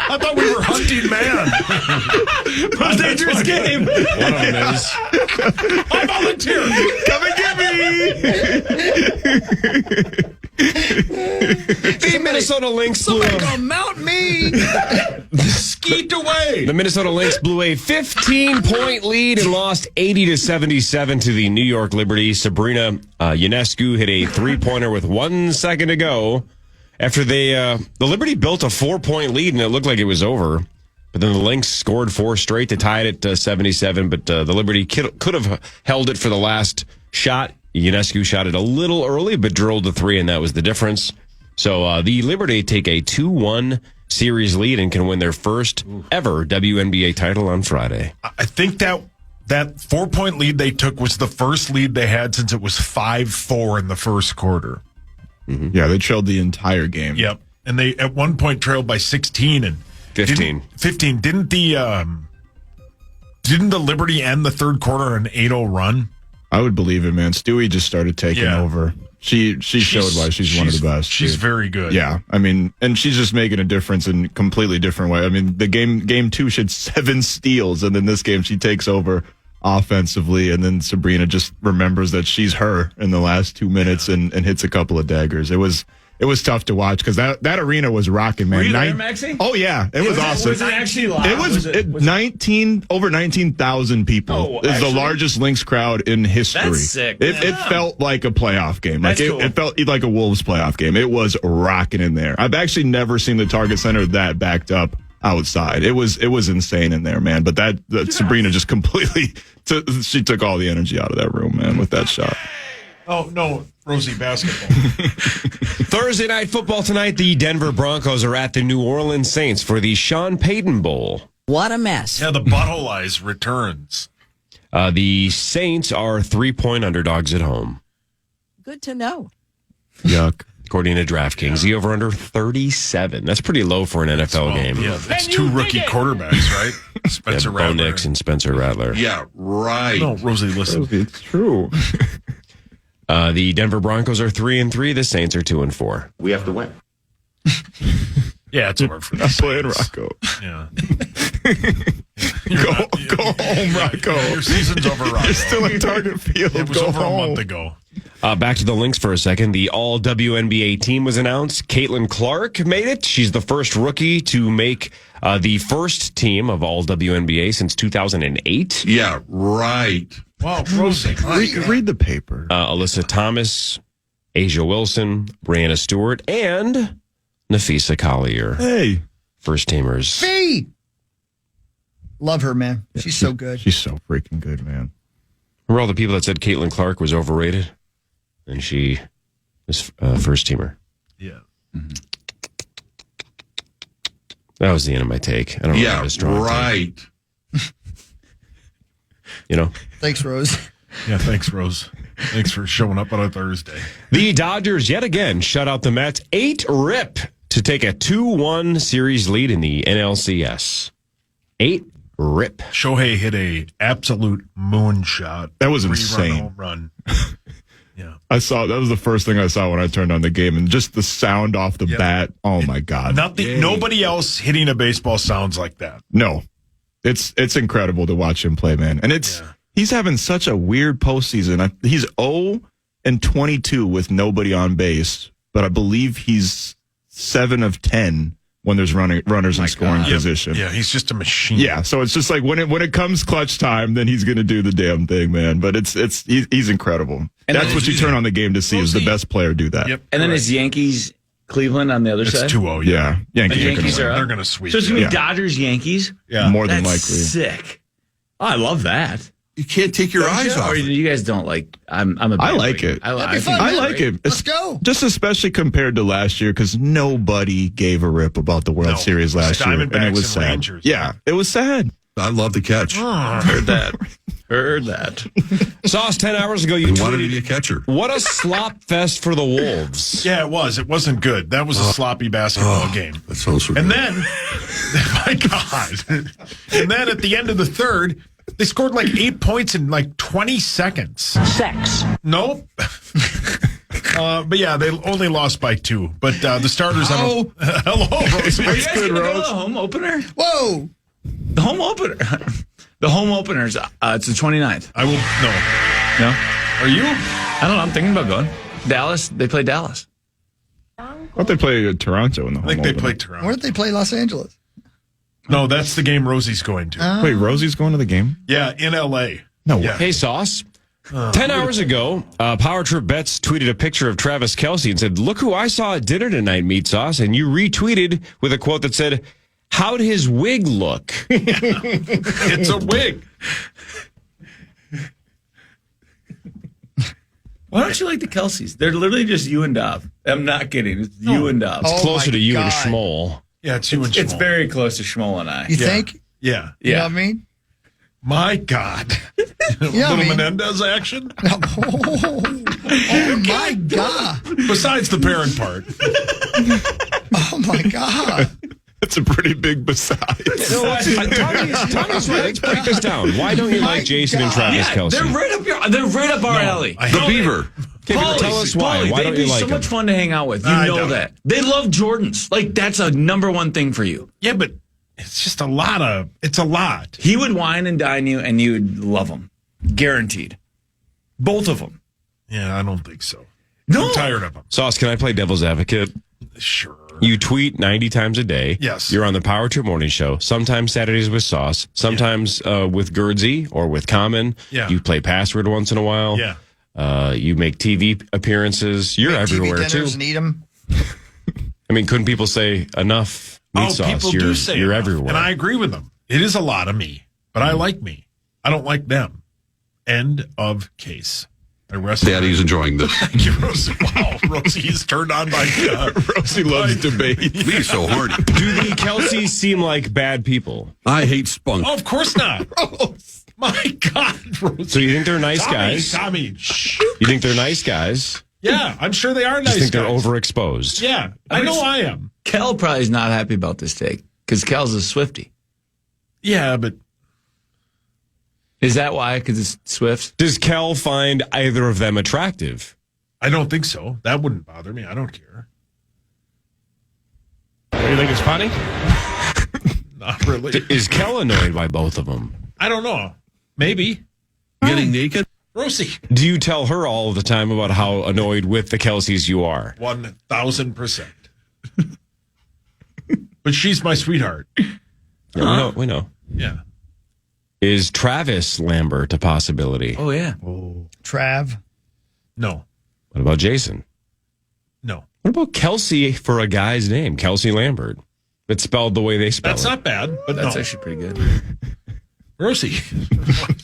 I thought we were hunting man. most dangerous game. One of them is. I volunteer. Come and get me! The Minnesota Lynx blew Somebody gonna mount me. Skeet away. The Minnesota Lynx blew a 15-point lead and lost 80-77 to the New York Liberty. Sabrina Ionescu hit a 3-pointer with 1 second to go. After the Liberty built a 4-point lead and it looked like it was over. But then the Lynx scored 4 straight to tie it at 77. But the Liberty could have held it for the last shot. Ionescu shot it a little early, but drilled the 3, and that was the difference. So the Liberty take a 2-1 series lead and can win their first ever WNBA title on Friday. I think that 4-point lead they took was the first lead they had since it was 5-4 in the first quarter. Yeah, they trailed the entire game. Yep. And they at one point trailed by 16 and 15. 15. Didn't the Liberty end the third quarter an 8-0 run? I would believe it, man. Stewie just started taking over. She showed why she's one of the best. She's dude. very good. Yeah, I mean, and she's just making a difference in a completely different way. I mean, the game 2, she had 7 steals, and then this game she takes over offensively, and then Sabrina just remembers that she's her in the last 2 minutes and hits a couple of daggers. It was tough to watch because that arena was rocking, man. Were you there, Maxie? Oh yeah, it was awesome. Was it actually loud? It was, over 19,000 people. Oh, It's the actually? largest Lynx crowd in history. That's sick. It felt like a playoff game. Like That's cool. it felt like a Wolves playoff game. It was rocking in there. I've actually never seen the Target Center that backed up outside. It was insane in there, man. But that Sabrina just completely she took all the energy out of that room, man, with that shot. Oh, no, Rosie basketball. Thursday night football tonight, the Denver Broncos are at the New Orleans Saints for the Sean Payton Bowl. What a mess. Yeah, the butthole eyes returns. The Saints are 3-point underdogs at home. Good to know. Yuck. According to DraftKings, the over-under 37. That's pretty low for an NFL game. Yeah, that's 2 rookie quarterbacks, right? Spencer Bo Rattler. Nix and Spencer Rattler. Yeah, right. No, Rosie, listen. It's true. The Denver Broncos are 3-3. The Saints are 2-4. We have to win. Yeah, it's over for the I'm playing Saints. Rocco. Yeah. Go home, Rocco. Your season's over, Rocco. You're still in Target Field. It was Go over home. a month ago. Back to the Lynx for a second. The all WNBA team was announced. Caitlin Clark made it. She's the first rookie to make the first team of all WNBA since 2008. Yeah, right. Wow, Rosie. Read the paper. Alyssa Thomas, Asia Wilson, Brianna Stewart, and Nafisa Collier. Hey. First teamers. Fee! Love her, man. She's so good. She's so freaking good, man. Remember all the people that said Caitlin Clark was overrated? And she was first teamer. Yeah. Mm-hmm. That was the end of my take. I don't have a strong right. take. Thanks, Rose. Yeah, thanks, Rose. Thanks for showing up on a Thursday. The Dodgers, yet again, shut out the Mets 8-rip to take a 2-1 series lead in the NLCS. 8-rip. Shohei hit a absolute moonshot. That was 3-run insane. Home run. Yeah. That was the first thing I saw when I turned on the game, and just the sound off the bat. Oh my God. Nobody else hitting a baseball sounds like that. No. It's incredible to watch him play, man. And he's having such a weird postseason. He's 0-22 with nobody on base, but I believe he's 7 of 10 when there's runners in scoring position. Yeah, he's just a machine. Yeah, so it's just like when it comes clutch time, then he's going to do the damn thing, man. But he's incredible. And that's what you turn on the game to see is the best player do that. Yep. And then it's Yankees, Cleveland on the other side. It's 2-0. Yeah. Yankees are up. They're going to sweep. So it's going to be Dodgers, Yankees? Yeah. More than likely. Sick. Oh, I love that. You can't take your eyes off Or it. you guys don't like. I'm a. I like it. I like it. Let's go. Just especially compared to last year, because nobody gave a rip about the World Series last year, and it was sad. Rangers. Yeah, it was sad. I love the catch. Heard that. Sauce, 10 hours ago, you He wanted to tweeted, be a catcher. what a slop fest for the Wolves. Yeah, it was. It wasn't good. That was a sloppy basketball game. That sounds so And good. then, my God. And then at the end of the third, they scored like 8 points in like 20 seconds. Sex. Nope. But yeah, they only lost by 2. But the starters have hello, Rosie. Are you guys going to go to the home opener? Whoa. The home opener. The home openers. It's the 29th. I will. No. Are you? I don't know. I'm thinking about going. Dallas. They play Dallas. I thought they played Toronto in the home I think they opener. played Toronto. Where did they play Los Angeles? No, that's the game Rosie's going to. Wait, Rosie's going to the game? Yeah, in L.A. No Yeah. way. Hey, Sauce. 10 hours ago, Power Trip Bets tweeted a picture of Travis Kelce and said, look who I saw at dinner tonight, Meat Sauce. And you retweeted with a quote that said, how'd his wig look? It's a wig. Why don't you like the Kelseys? They're literally just you and Dov. I'm not kidding. It's you and Dov. Oh, Closer my to you and God. Schmoll. Yeah, it's you and It's Schmoll. very close to Schmoll and I. You think? Yeah. You know what I mean? My God. Yeah, Little I mean- Menendez action? Oh my God. Besides the parent part. Oh my God. That's a pretty big besides. You know what? Tommy's right. Let's break this down. Why don't you like Jason and Travis Kelce? They're right up our alley. The Beaver. Okay, tell us why. Why They'd don't be you like so them? much fun to hang out with. You I know don't. that. They love Jordans. Like, that's a number one thing for you. Yeah, but it's just it's a lot. He would wine and dine you, and you would love him. Guaranteed. Both of them. Yeah, I don't think so. No. I'm tired of them. Sauce, can I play devil's advocate? Sure. You tweet 90 times a day. Yes. You're on the Power Trip Morning Show. Sometimes Saturdays with Sauce. Sometimes with Gerdsey or with Common. Yeah. You play Password once in a while. Yeah. You make TV appearances. You're everywhere TV too. dinners and eat 'em. I mean, couldn't people say enough meat sauce? People you're do say you're enough, everywhere. and I agree with them. It is a lot of me, but I like me. I don't like them. End of case. I rest. Daddy's enjoying this. Thank you, Rosie. Wow, Rosie is turned on by Rosie loves debate. He's so horny. Do the Kelseys seem like bad people? I hate spunk. Oh, of course not. My God, Rosie. So you think they're nice guys? Tommy, shh. You think they're nice guys? Yeah, I'm sure they are nice Just think they're guys. overexposed. Yeah, I know I am. Kel probably is not happy about this take because Kel's a Swiftie. Yeah, but Is that why? Because it's Swift? Does Kel find either of them attractive? I don't think so. That wouldn't bother me. I don't care. You think it's funny? Not really. Is Kel annoyed by both of them? I don't know. Maybe. Getting naked? Rosie. Do you tell her all the time about how annoyed with the Kelseys you are? 1,000%. But she's my sweetheart. Yeah, we know. Yeah. Is Travis Lambert a possibility? Oh, yeah. Trav. No. What about Jason? No. What about Kelsey for a guy's name? Kelsey Lambert. It's spelled the way they spell That's it. not bad, but That's no. actually pretty good. Rosie.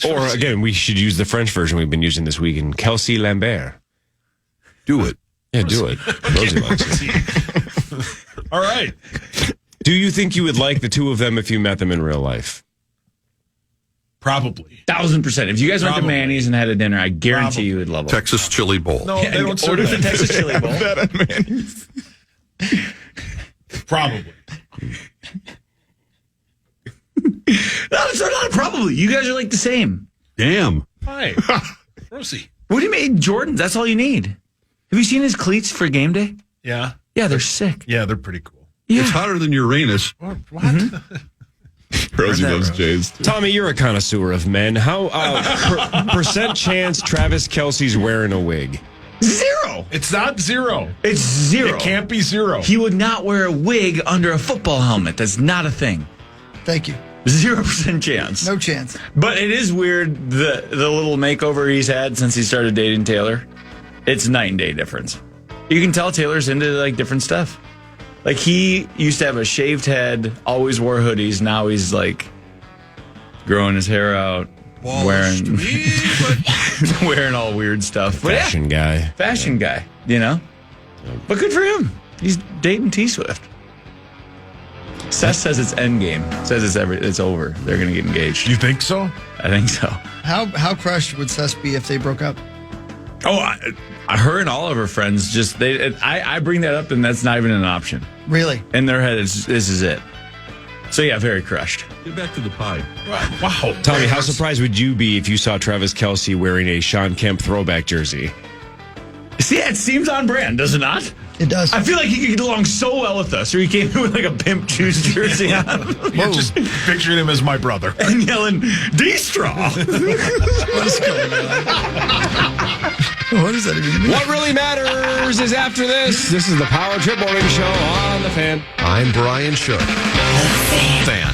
Or, again, we should use the French version we've been using this week in Kelsey Lambert. Do it. Yeah, do it. Rosie likes it. All right. Do you think you would like the two of them if you met them in real life? Probably. 1,000%. If you guys went to Probably. Manny's and had a dinner, I guarantee you would love it. Texas chili bowl. No, they don't serve Order the that. Texas chili bowl. That at Manny's. Probably. No, it's not probably. You guys are like the same. Damn. Hi. Rosie. What do you mean? Jordans, that's all you need. Have you seen his cleats for game day? Yeah. Yeah, they're sick. Yeah, they're pretty cool. It's hotter than Uranus. What? Rosie that, loves Rose? Jays. Too. Tommy, you're a connoisseur of men. How percent chance Travis Kelsey's wearing a wig? 0. It's not 0. It's 0. It can't be 0. He would not wear a wig under a football helmet. That's not a thing. Thank you. 0% chance. No chance. But it is weird, the little makeover he's had since he started dating Taylor. It's night and day difference. You can tell Taylor's into like different stuff. Like he used to have a shaved head, always wore hoodies. Now he's like growing his hair out, wearing wearing all weird stuff. But Fashion guy. fashion guy, you know. But good for him. He's dating T Swift. Seth says it's endgame. Says it's over. They're gonna get engaged. You think so? I think so. How crushed would Seth be if they broke up? Oh, her and all of her friends just I bring that up and that's not even an option. Really? In their head, this is it. So yeah, very crushed. Get back to the pie. Wow. Tommy, how surprised would you be if you saw Travis Kelsey wearing a Sean Kemp throwback jersey? See, it seems on brand, does it not? It does. I feel like he could get along so well with us, or he came in with like a pimp juice jersey on You're just picturing him as my brother. and yelling, D-Straw. What is going on? What does that even mean? What really matters is after this. This is the Power Trip Morning Show on The Fan. I'm Brian Shook. Fan.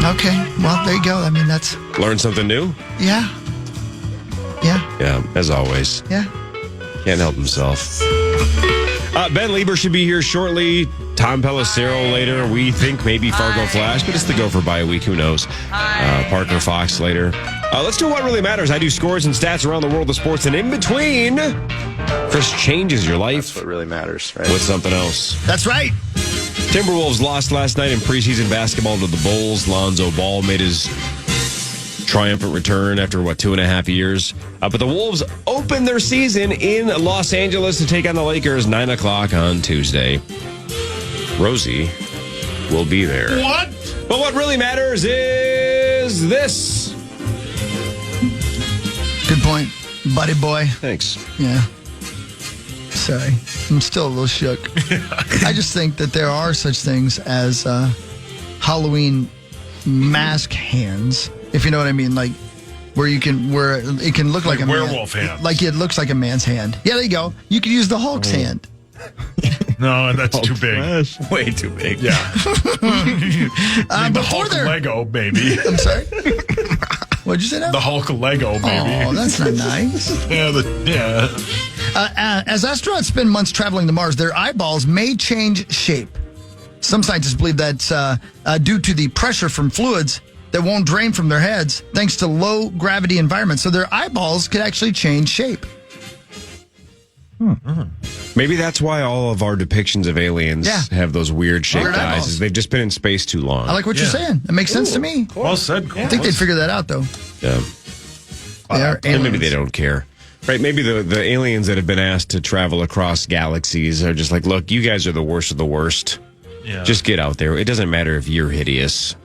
Okay. Well, there you go. I mean, that's Learn something new? yeah. Yeah, as always. Yeah. Can't help himself. Ben Lieber should be here shortly. Tom Pelissero later. We think maybe Fargo Flash, but it's the Gopher bye week. Who knows? Parker Fox later. Let's do what really matters. I do scores and stats around the world of sports, and in between, Chris changes your life. That's what really matters, right? With something else. That's right. Timberwolves lost last night in preseason basketball to the Bulls. Lonzo Ball made his triumphant return after, 2.5 years. But the Wolves open their season in Los Angeles to take on the Lakers 9 o'clock on Tuesday. Rosie will be there. What? But what really matters is this. Good point, buddy boy. Thanks. Yeah. Sorry. I'm still a little shook. I just think that there are such things as Halloween mask hands, if you know what I mean, like where it can look like a werewolf man, hands. like it looks like a man's hand. Yeah, there you go. You could use the Hulk's hand. No, that's too big. Way too big. Yeah. the Before Hulk they're- Lego, baby. I'm sorry. What'd you say now? The Hulk Lego, baby. Oh, that's not nice. Yeah. As astronauts spend months traveling to Mars, their eyeballs may change shape. Some scientists believe that's due to the pressure from fluids that won't drain from their heads thanks to low gravity environments. So their eyeballs could actually change shape. Maybe that's why all of our depictions of aliens have those weird shaped Weird eyes. eyeballs. Is they've just been in space too long. I like what you're saying. It makes sense to me. Well said, Cole. I think they'd figure that out, though. Yeah. They are And maybe aliens. they don't care. Right, maybe the aliens that have been asked to travel across galaxies are just like, look, you guys are the worst of the worst. Yeah. Just get out there. It doesn't matter if you're hideous.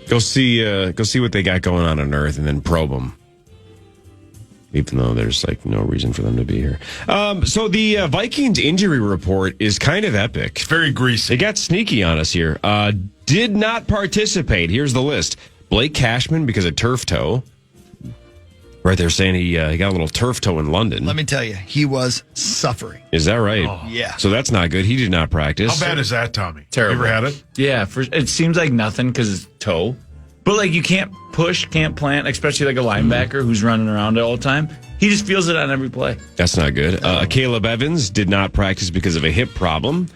Go see what they got going on Earth and then probe them. Even though there's like no reason for them to be here. So the Vikings injury report is kind of epic. It's very greasy. It got sneaky on us here. Did not participate. Here's the list. Blake Cashman because of turf toe. Right there saying he got a little turf toe in London. Let me tell you, he was suffering. Is that right? Oh. Yeah. So that's not good. He did not practice. How bad is that, Tommy? Terrible. You ever had it? Yeah, it seems like nothing because it's toe. But like you can't push, can't plant, especially like a linebacker who's running around all the time. He just feels it on every play. That's not good. Caleb Evans did not practice because of a hip problem.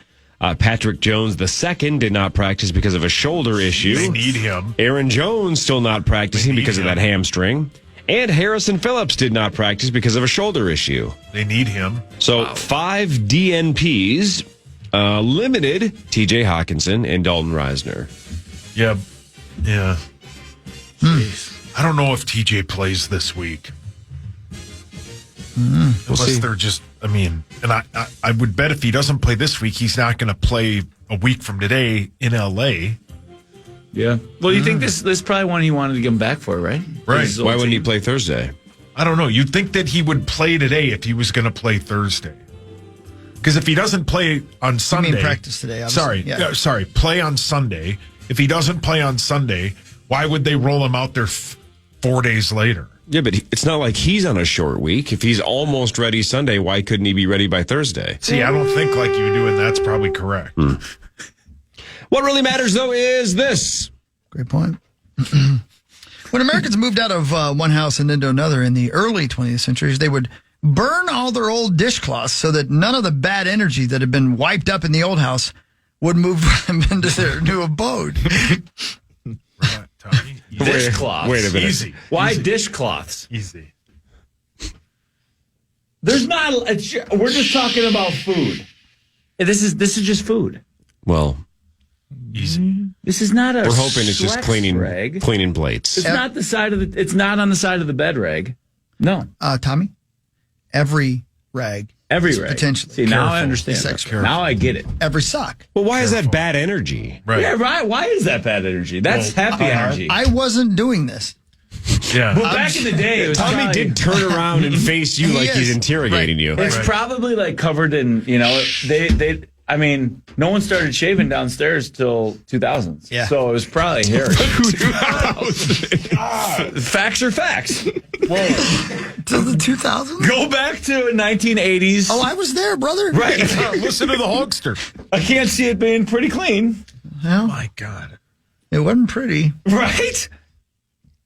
Patrick Jones II did not practice because of a shoulder issue. They need him. Aaron Jones still not practicing because of that hamstring. And Harrison Phillips did not practice because of a shoulder issue. They need him. So 5 DNPs, limited TJ Hawkinson and Dalton Reisner. Yeah. Yeah. I don't know if TJ plays this week. Unless they're just, I mean, and I would bet if he doesn't play this week, he's not going to play a week from today in LA. Yeah. Well, you think this is probably one he wanted to get him back for, right? Right. Why wouldn't he play Thursday? I don't know. You'd think that he would play today if he was going to play Thursday. Because if he doesn't play on Sunday. You mean practice today, obviously. Sorry. Play on Sunday. If he doesn't play on Sunday, why would they roll him out there 4 days later? Yeah, but it's not like he's on a short week. If he's almost ready Sunday, why couldn't he be ready by Thursday? See, I don't think like you do, and that's probably correct. What really matters, though, is this. Great point. When Americans moved out of one house and into another in the early 20th centuries, they would burn all their old dishcloths so that none of the bad energy that had been wiped up in the old house would move them into their new abode. Right, Tommy? Dishcloths. Wait a minute. Easy. Why dishcloths? Easy. There's not. We're just talking about food. This is just food. Well, Easy. This is not a. we're hoping it's just sweat cleaning rag. plates. It's not the side of the. It's not on the side of the bed rag. No. Tommy, every rag. Every rag. Potentially. See, now I Careful. understand. Sexual. Now I get it. Every sock. Well, why is that bad energy? Right. Yeah, right. Why is that bad energy? That's happy energy. I wasn't doing this. Yeah. Well, back in the day, it was Tommy probably, did turn around and face you He like he's is. interrogating you. It's probably like covered in, they. I mean, no one started shaving downstairs till 2000s. Yeah. So it was probably hairy. Facts are facts. Whoa. Till the 2000s? Go back to 1980s. Oh, I was there, brother. Right. Listen to the Hulkster. I can't see it being pretty clean. Well, My God. it wasn't pretty. Right?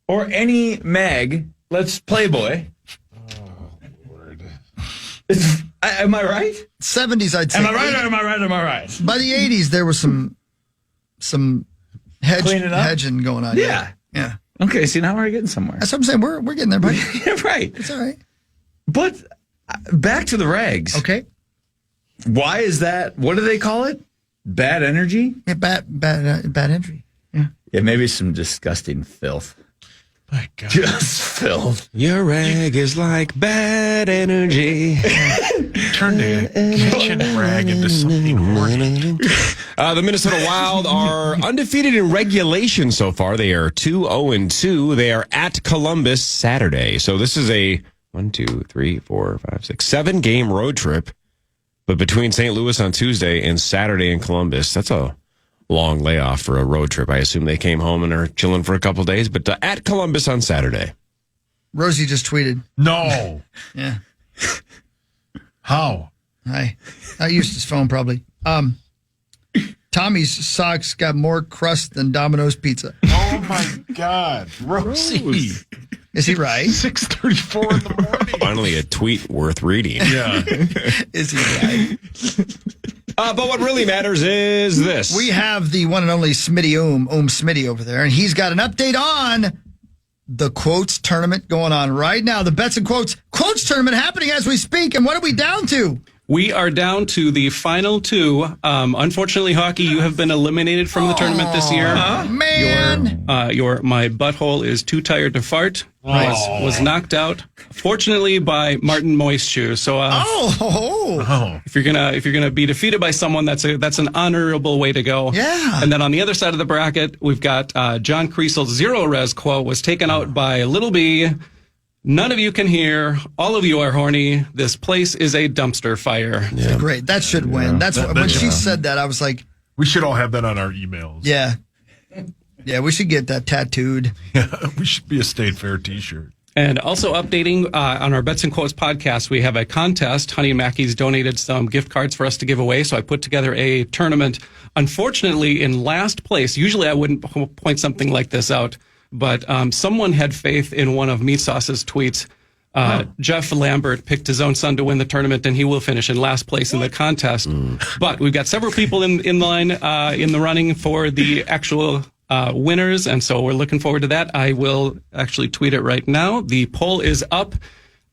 Or any mag. Let's Playboy. Am I right? 70s, I'd say. Am I right or am I right or am I right? By the 80s, there was some Cleaning up? hedging going on. Yeah. Yeah. Okay, see, now we're getting somewhere. That's what I'm saying. We're getting there, buddy. Yeah, right. It's all right. But back to the rags. Okay. Why is that? What do they call it? Bad energy? Yeah, bad injury. Yeah. Yeah, maybe some disgusting filth. My God. Just filth. Your rag is like bad energy. Turn the kitchen rag into something horny. The Minnesota Wild are undefeated in regulation so far. They are 2-0-2. They are at Columbus Saturday. So this is a 7-game road trip. But between St. Louis on Tuesday and Saturday in Columbus, that's a long layoff for a road trip. I assume they came home and are chilling for a couple days. But at Columbus on Saturday. Rosie just tweeted. No. Yeah. How? I used his phone probably. Tommy's socks got more crust than Domino's pizza. Oh, my God. Rosie. Is he right? 6:34 in the morning. Finally, a tweet worth reading. Yeah. Is he right? But what really matters is this. We have the one and only Smitty Smitty over there, and he's got an update on the quotes tournament going on right now. The Bets and Quotes tournament happening as we speak. And what are we down to? We are down to the final two. Unfortunately, Hockey, you have been eliminated from the tournament this year. Man. My butthole is too tired to fart. Was knocked out, fortunately, by Martin Moisture. So, if you're gonna be defeated by someone, that's an honorable way to go. Yeah. And then on the other side of the bracket, we've got John Creasel's Zero Res quote was taken out by Little B. None of you can hear. All of you are horny. This place is a dumpster fire. Yeah. Great. That should win. That's when she said that, I was like, we should all have that on our emails. Yeah. Yeah, we should get that tattooed. Yeah, we should be a State Fair t-shirt. And also updating on our Bets and Quotes podcast, we have a contest. Honey and Mackey's donated some gift cards for us to give away, so I put together a tournament. Unfortunately, in last place, usually I wouldn't point something like this out, but someone had faith in one of Meat Sauce's tweets. Jeff Lambert picked his own son to win the tournament, and he will finish in last place in the contest. But we've got several people in line in the running for the actual winners, and so we're looking forward to that. I will actually tweet it right now. The poll is up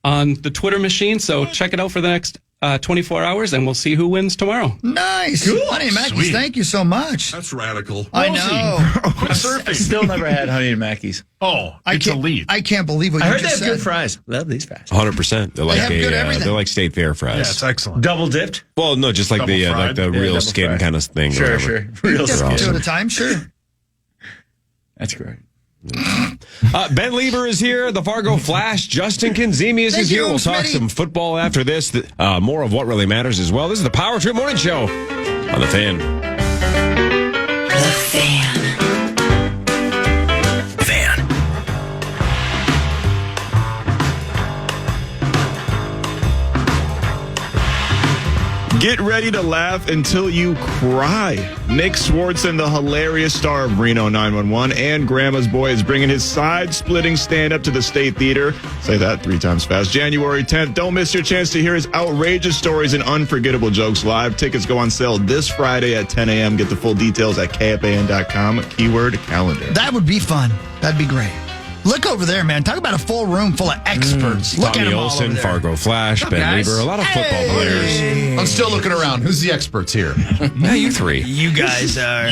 on the Twitter machine, so check it out for the next 24 hours, and we'll see who wins tomorrow. Nice. Cool. Honey and Mackey's, thank you so much. That's radical. I know. Quit surfing. Still never had Honey and Mackey's. Oh, it's elite. I can't believe what I you heard they just have said. good fries. Love these fries. 100%. They're like have good everything. they're like State Fair fries. Yeah, it's excellent. Double dipped? Well, no, just like Double the fried? real double skin fried. kind of thing. Sure, or sure. whatever. Real Two skin. at a time, sure. That's great. Ben Lieber is here. The Fargo Flash. Justin Kinzemius is here. We'll talk some football after this. More of what really matters as well. This is the Power Trip Morning Show on The Fan. The Fan. Get ready to laugh until you cry. Nick Swartzen, the hilarious star of Reno 911 and Grandma's Boy, is bringing his side-splitting stand-up to the State Theater. Say that 3 times fast. January 10th. Don't miss your chance to hear his outrageous stories and unforgettable jokes live. Tickets go on sale this Friday at 10 a.m. Get the full details at KFAN.com. Keyword calendar. That would be fun. That'd be great. Look over there, man. Talk about a full room full of experts. Look at Tommy them all Olsen, over there. Fargo Flash, Ben guys? Lieber, a lot of football players. I'm still looking around. Who's the experts here? Yeah, you three. You guys are.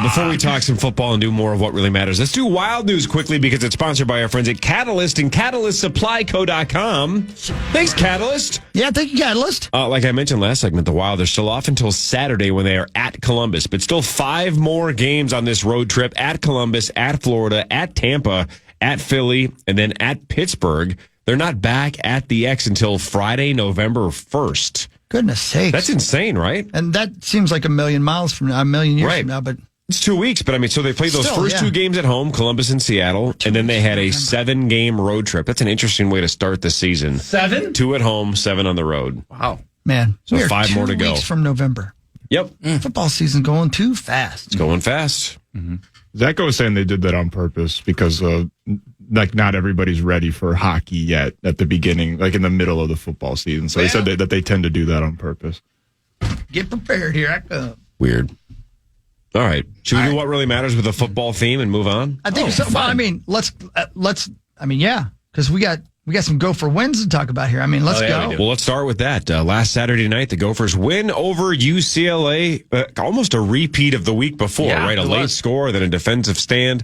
Before we talk some football and do more of what really matters, let's do wild news quickly because it's sponsored by our friends at Catalyst and CatalystSupplyCo.com. Thanks, Catalyst. Yeah, thank you, Catalyst. Like I mentioned last segment, the Wild are still off until Saturday when they are at Columbus, but still 5 more games on this road trip at Columbus, at Florida, at Tampa, at Philly, and then at Pittsburgh. They're not back at the X until Friday, November 1st. Goodness sakes. That's insane, right? And that seems like a million miles from now, a million years from now, but it's 2 weeks. But I mean, so they played those Still, first yeah. 2 games at home, Columbus and Seattle, and then they had a 7-game road trip. That's an interesting way to start the season. 7? 2 at home, 7 on the road. Wow. man, So we are 5 more to 2 go. weeks from November. Yep. Football season going too fast. It's going fast. Zacho was saying they did that on purpose because not everybody's ready for hockey yet at the beginning, like in the middle of the football season. So he said that they tend to do that on purpose. Get prepared. Here I come. Weird. All right. Should we do what really matters with a football theme and move on? I think so. Well, I mean, let's. I mean, yeah, because we got some Gopher wins to talk about here. I mean, let's go. Well, let's start with that. Last Saturday night, the Gophers win over UCLA. Almost a repeat of the week before, right? A late score, then a defensive stand.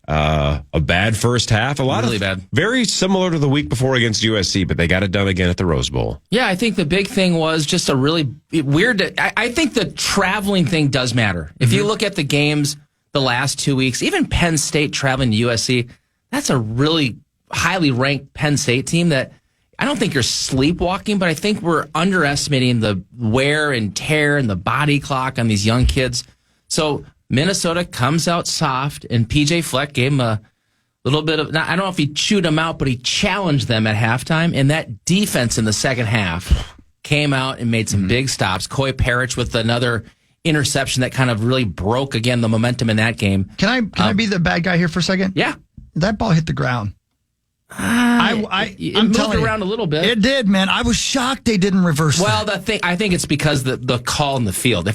A bad first half. A lot really of bad. Very similar to the week before against USC, but they got it done again at the Rose Bowl. Yeah, I think the big thing was just a really weird. I think the traveling thing does matter. If you look at the games the last 2 weeks, even Penn State traveling to USC, that's a really highly ranked Penn State team that I don't think you're sleepwalking, but I think we're underestimating the wear and tear and the body clock on these young kids. So Minnesota comes out soft, and PJ Fleck gave him a little bit of, I don't know if he chewed them out, but he challenged them at halftime. And that defense in the second half came out and made some big stops. Coy Parrish with another interception that kind of really broke, again, the momentum in that game. Can I be the bad guy here for a second? Yeah. That ball hit the ground. It moved around a little bit. It did, man. I was shocked they didn't reverse Well, that. I think it's because the call in the field.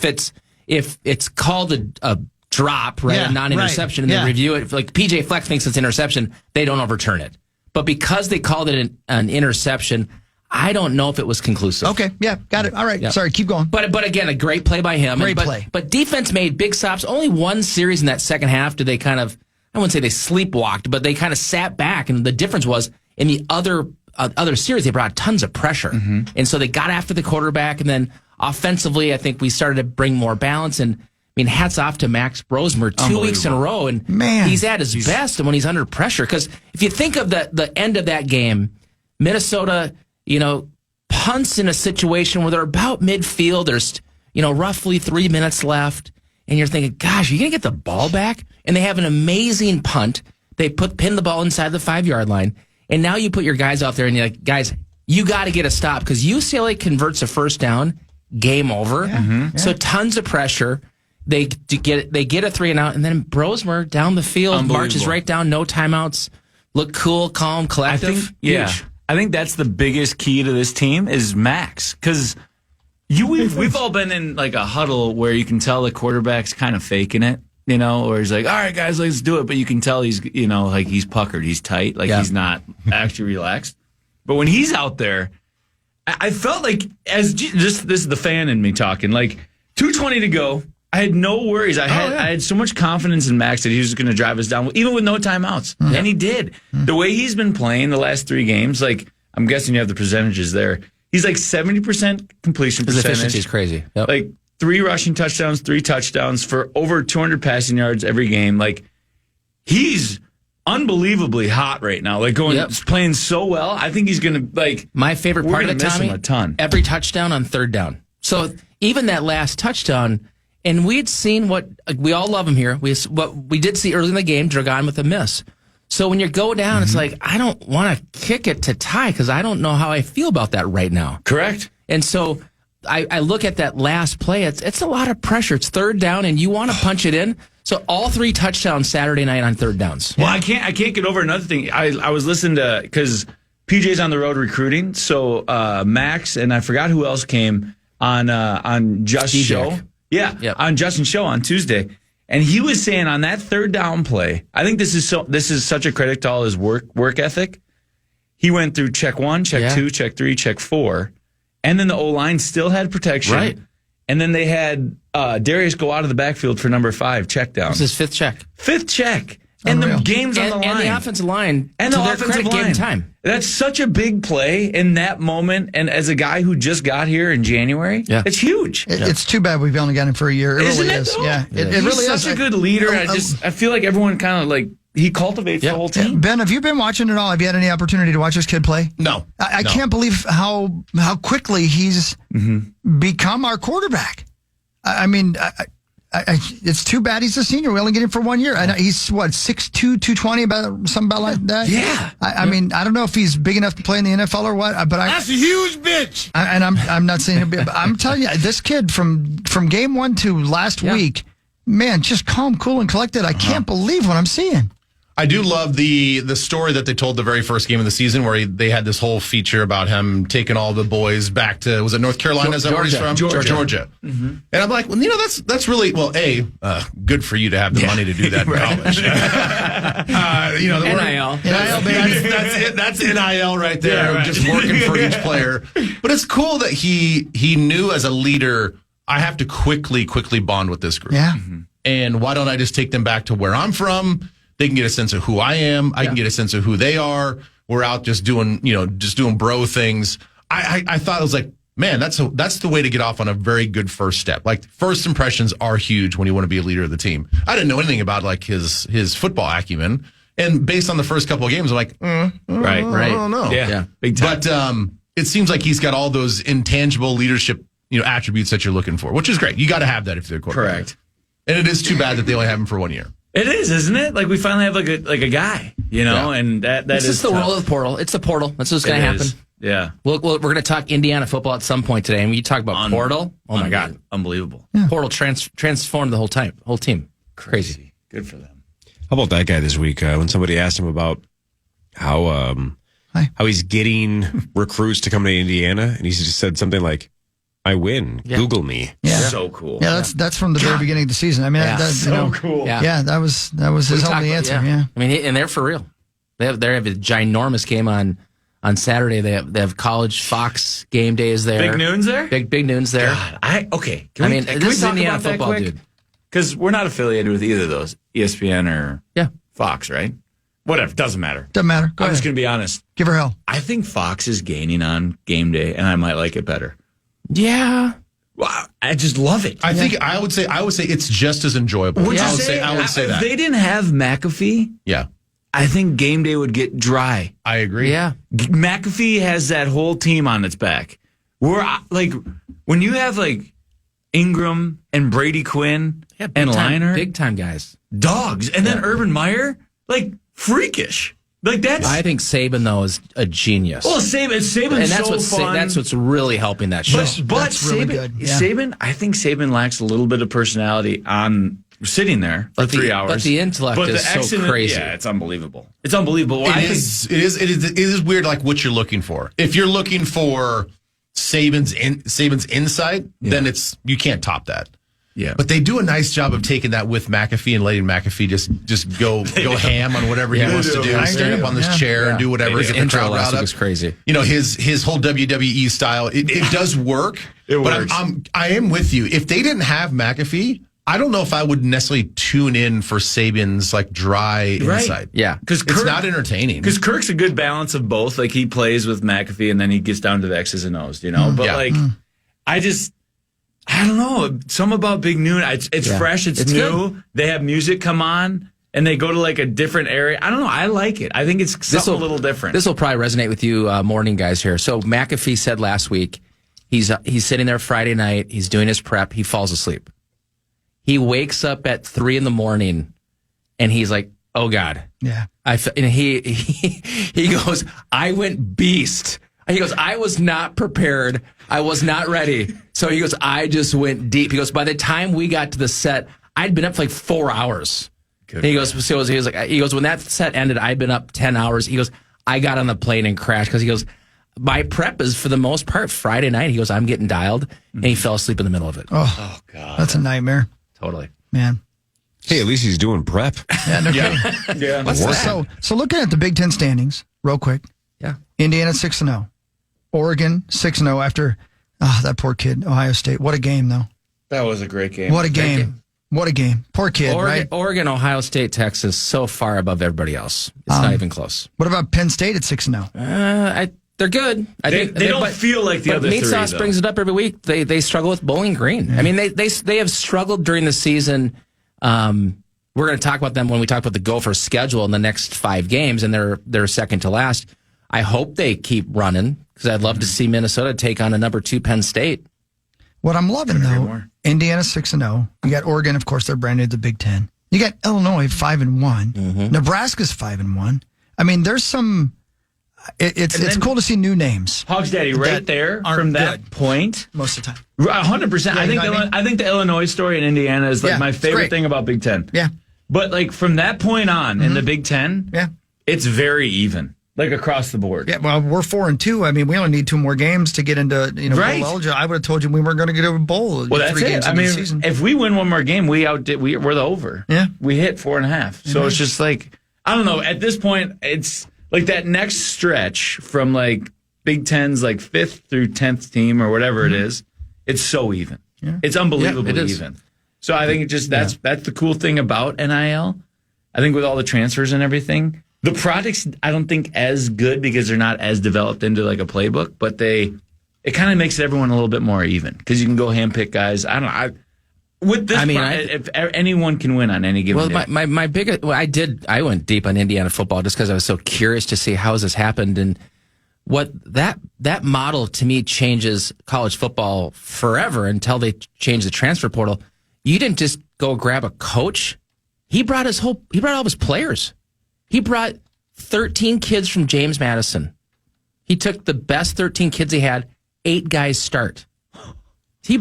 If it's called a drop, right? Yeah, A non-interception, right. and they review it. Like PJ Fleck thinks it's interception, they don't overturn it. But because they called it an interception, I don't know if it was conclusive. Okay, yeah, got it. All right, sorry, keep going. But again, a great play by him. Great play. But defense made big stops. Only one series in that second half did they kind of, I wouldn't say they sleepwalked, but they kind of sat back. And the difference was in the other series, they brought tons of pressure. And so they got after the quarterback. And then offensively, I think we started to bring more balance. And I mean, hats off to Max Brosmer 2 weeks in a row. And he's at his best when he's under pressure. Because if you think of the end of that game, Minnesota, punts in a situation where they're about midfield. There's, roughly 3 minutes left. And you're thinking, gosh, are you going to get the ball back? And they have an amazing punt. They pin the ball inside the 5-yard line. And now you put your guys out there and you're like, guys, you got to get a stop because UCLA converts a first down, game over. So tons of pressure. They get a 3 and out, and then Brosmer down the field marches right down, no timeouts, look cool, calm, collective. I think that's the biggest key to this team is Max, because we've all been in like a huddle where you can tell the quarterback's kind of faking it, or he's like, all right, guys, let's do it, but you can tell he's like he's puckered, he's tight, like he's not actually relaxed. But when he's out there, I felt like this is the fan in me talking, like 2:20 to go. I had no worries. I had so much confidence in Max that he was going to drive us down, even with no timeouts. And he did. The way he's been playing the last 3 games, like, I'm guessing you have the percentages there. He's like 70% completion percentage. His efficiency is crazy. Yep. Like 3 rushing touchdowns, 3 touchdowns for over 200 passing yards every game. Like, he's unbelievably hot right now. Like, playing so well. I think he's going to, like, my favorite part of it, Tommy, a ton. Every touchdown on 3rd down. So even that last touchdown. And we'd seen we all love him here. What we did see early in the game, Dragon with a miss. So when you go down, it's like, I don't want to kick it to tie because I don't know how I feel about that right now. Correct. And so I look at that last play. It's a lot of pressure. It's 3rd down, and you want to punch it in. So all 3 touchdowns Saturday night on 3rd downs. Well, I can't get over another thing. I was listening to, because PJ's on the road recruiting. So Max and I forgot who else came on Just Show. Yeah, on Justin's show on Tuesday. And he was saying on that 3rd down play, I think this is such a credit to all his work ethic. He went through check 1, check 2, check 3, check 4. And then the O-line still had protection. Right. And then they had Darius go out of the backfield for number 5, check down. This is 5th check. 5th check. And the game's on the line. And the offensive line. And the offensive line. Gave time. That's such a big play in that moment. And as a guy who just got here in January, it's huge. It's too bad we've only got him for a year. It really is. Yeah, it really is. He's such a good leader. I feel like everyone kind of like, he cultivates the whole team. Ben, have you been watching it all? Have you had any opportunity to watch this kid play? No. I can't believe how quickly he's become our quarterback. I mean, it's too bad he's a senior. We only get him for 1 year. And he's, 6'2", 220, something about like that? Yeah. I mean, I don't know if he's big enough to play in the NFL or what. But that's a huge bitch. I'm not saying he'll be, but I'm telling you, this kid from game 1 to last week, man, just calm, cool, and collected. I can't believe what I'm seeing. I do love the story that they told the very first game of the season where they had this whole feature about him taking all the boys back to, was it North Carolina? Is that where he's from? Georgia. And I'm like, well, that's really, good for you to have the money to do that in college. NIL. Baby. That's NIL right there, just working for each player. But it's cool that he knew as a leader, I have to quickly bond with this group. Yeah. And why don't I just take them back to where I'm from? They can get a sense of who I am. I can get a sense of who they are. We're out just doing bro things. I thought it was like, man, that's the way to get off on a very good first step. Like, first impressions are huge when you want to be a leader of the team. I didn't know anything about like his football acumen, and based on the first couple of games, I'm like, right, I don't know. Yeah, big time. But it seems like he's got all those intangible leadership attributes that you're looking for, which is great. You got to have that if you're a quarterback. Correct. And it is too bad that they only have him for 1 year. It is, isn't it? Like, we finally have like a guy, and that this is the world of the portal. It's the portal. That's what's going to happen. Yeah. We're going to talk Indiana football at some point today, and we talk about portal. Oh my God, unbelievable! Yeah. Portal transformed the whole team. Crazy. Good for them. How about that guy this week? When somebody asked him about how he's getting recruits to come to Indiana, and he just said something like, I win. Yeah. Google me. Yeah. So cool. Yeah, that's from the very beginning of the season. I mean, cool. Yeah, that was his only answer. Yeah. I mean, and they're for real. They have a ginormous game on Saturday. They have college Fox game days there. Big Noon's there? Big Noon's there. God, okay. Can we talk Indiana about that football, quick? dude. Because we're not affiliated with either of those, ESPN or Yeah. Fox, right? Whatever, doesn't matter. Doesn't matter. I'm just going to be honest. Give her hell. I think Fox is gaining on game day, and I might like it better. Yeah. Wow, I just love it. I think I would say it's just as enjoyable. Would you I would say? I would say if that. they didn't have McAfee, Yeah, I think game day would get dry. I agree. Yeah. McAfee has that whole team on its back. Where like when you have like Ingram and Brady Quinn and Liner, big time guys, dogs, and then Urban Meyer, like freakish. Like that's. I think Saban though is a genius. Well, Saban's and that's so fun. That's what's really helping that show. But That's really Saban, good. Yeah. Saban, I think Saban lacks a little bit of personality on sitting there for 3 hours. But the intellect is so excellent- crazy. Yeah, it's unbelievable. It's unbelievable. It is weird, like what you're looking for. If you're looking for Saban's insight, then you can't top that. Yeah, but they do a nice job of taking that with McAfee and letting McAfee just go ham on whatever he wants to do, stand up on this chair and do whatever. His Get the intro crowd last riled week up. was crazy. You know, his whole WWE style. It does work. It but works. I am with you. If they didn't have McAfee, I don't know if I would necessarily tune in for Saban's like dry insight. Yeah, because it's not entertaining. Because Kirk's a good balance of both. Like he plays with McAfee and then he gets down to the X's and O's. You know, but I don't know. Some about Big Noon. It's fresh. It's new. Good. They have music come on and they go to like a different area. I don't know. I like it. I think it's something a little different. This will probably resonate with you morning guys here. So McAfee said last week, he's sitting there Friday night. He's doing his prep. He falls asleep. He wakes up at 3 a.m. and he's like, "Oh God." Yeah. And he goes, "I went beast." He goes, "I was not prepared. I was not ready." So he goes, "I just went deep." He goes, "By the time we got to the set, I'd been up for like 4 hours." Good he goes, "When that set ended, I'd been up 10 hours." He goes, "I got on the plane and crashed," because he goes, "My prep is for the most part Friday night." He goes, "I'm getting dialed," and he fell asleep in the middle of it. Oh God, that's a nightmare. Totally, man. Hey, at least he's doing prep. Yeah, no kidding. Yeah. What's that? So looking at the Big Ten standings, real quick. Yeah. Indiana 6-0, Oregon 6-0 after that poor kid, Ohio State. What a game, though. That was a great game. What a game. What a game. Poor kid, right? Oregon, Ohio State, Texas, so far above everybody else. It's not even close. What about Penn State at 6-0? They're good. They don't feel like the other Meat three, Sauce though. brings it up every week. They struggle with Bowling Green. I mean, they have struggled during the season. We're going to talk about them when we talk about the Gophers' schedule in the next 5 games, and they're second to last. I hope they keep running because I'd love to see Minnesota take on a number 2 Penn State. What I'm loving, though, Indiana 6-0. You got Oregon, of course, they're brand new to the Big Ten. You got Illinois 5-1. Nebraska's 5-1. I mean, there's some. It's cool to see new names. Hogs Daddy, right there from that point. Most of the time. 100%. Yeah, I think the Illinois story in Indiana is like my it's favorite great. thing about Big Ten. Yeah. But like from that point on in the Big Ten, it's very even. Like across the board. Yeah, well, we're 4-2. I mean, we only need 2 more games to get into bowl eligible. I would have told you we weren't going to get a bowl. Well, that's 3 it. games I into mean, the season. if we win one more game, we're the over. Yeah, we hit 4.5. So it's just like I don't know. At this point, it's like that next stretch from like Big Ten's like 5th through 10th team or whatever it is. It's so even. Yeah. It's unbelievably it is. even. So I think it just that's the cool thing about NIL. I think with all the transfers and everything. The product's, I don't think, as good because they're not as developed into like a playbook, but it kind of makes everyone a little bit more even because you can go handpick guys. I don't know. With this, if anyone can win on any given day. My biggest, I went deep on Indiana football just because I was so curious to see how this happened and what that model to me changes college football forever until they change the transfer portal. You didn't just go grab a coach. He brought all of his players. He brought 13 kids from James Madison. He took the best 13 kids he had, 8 guys start. He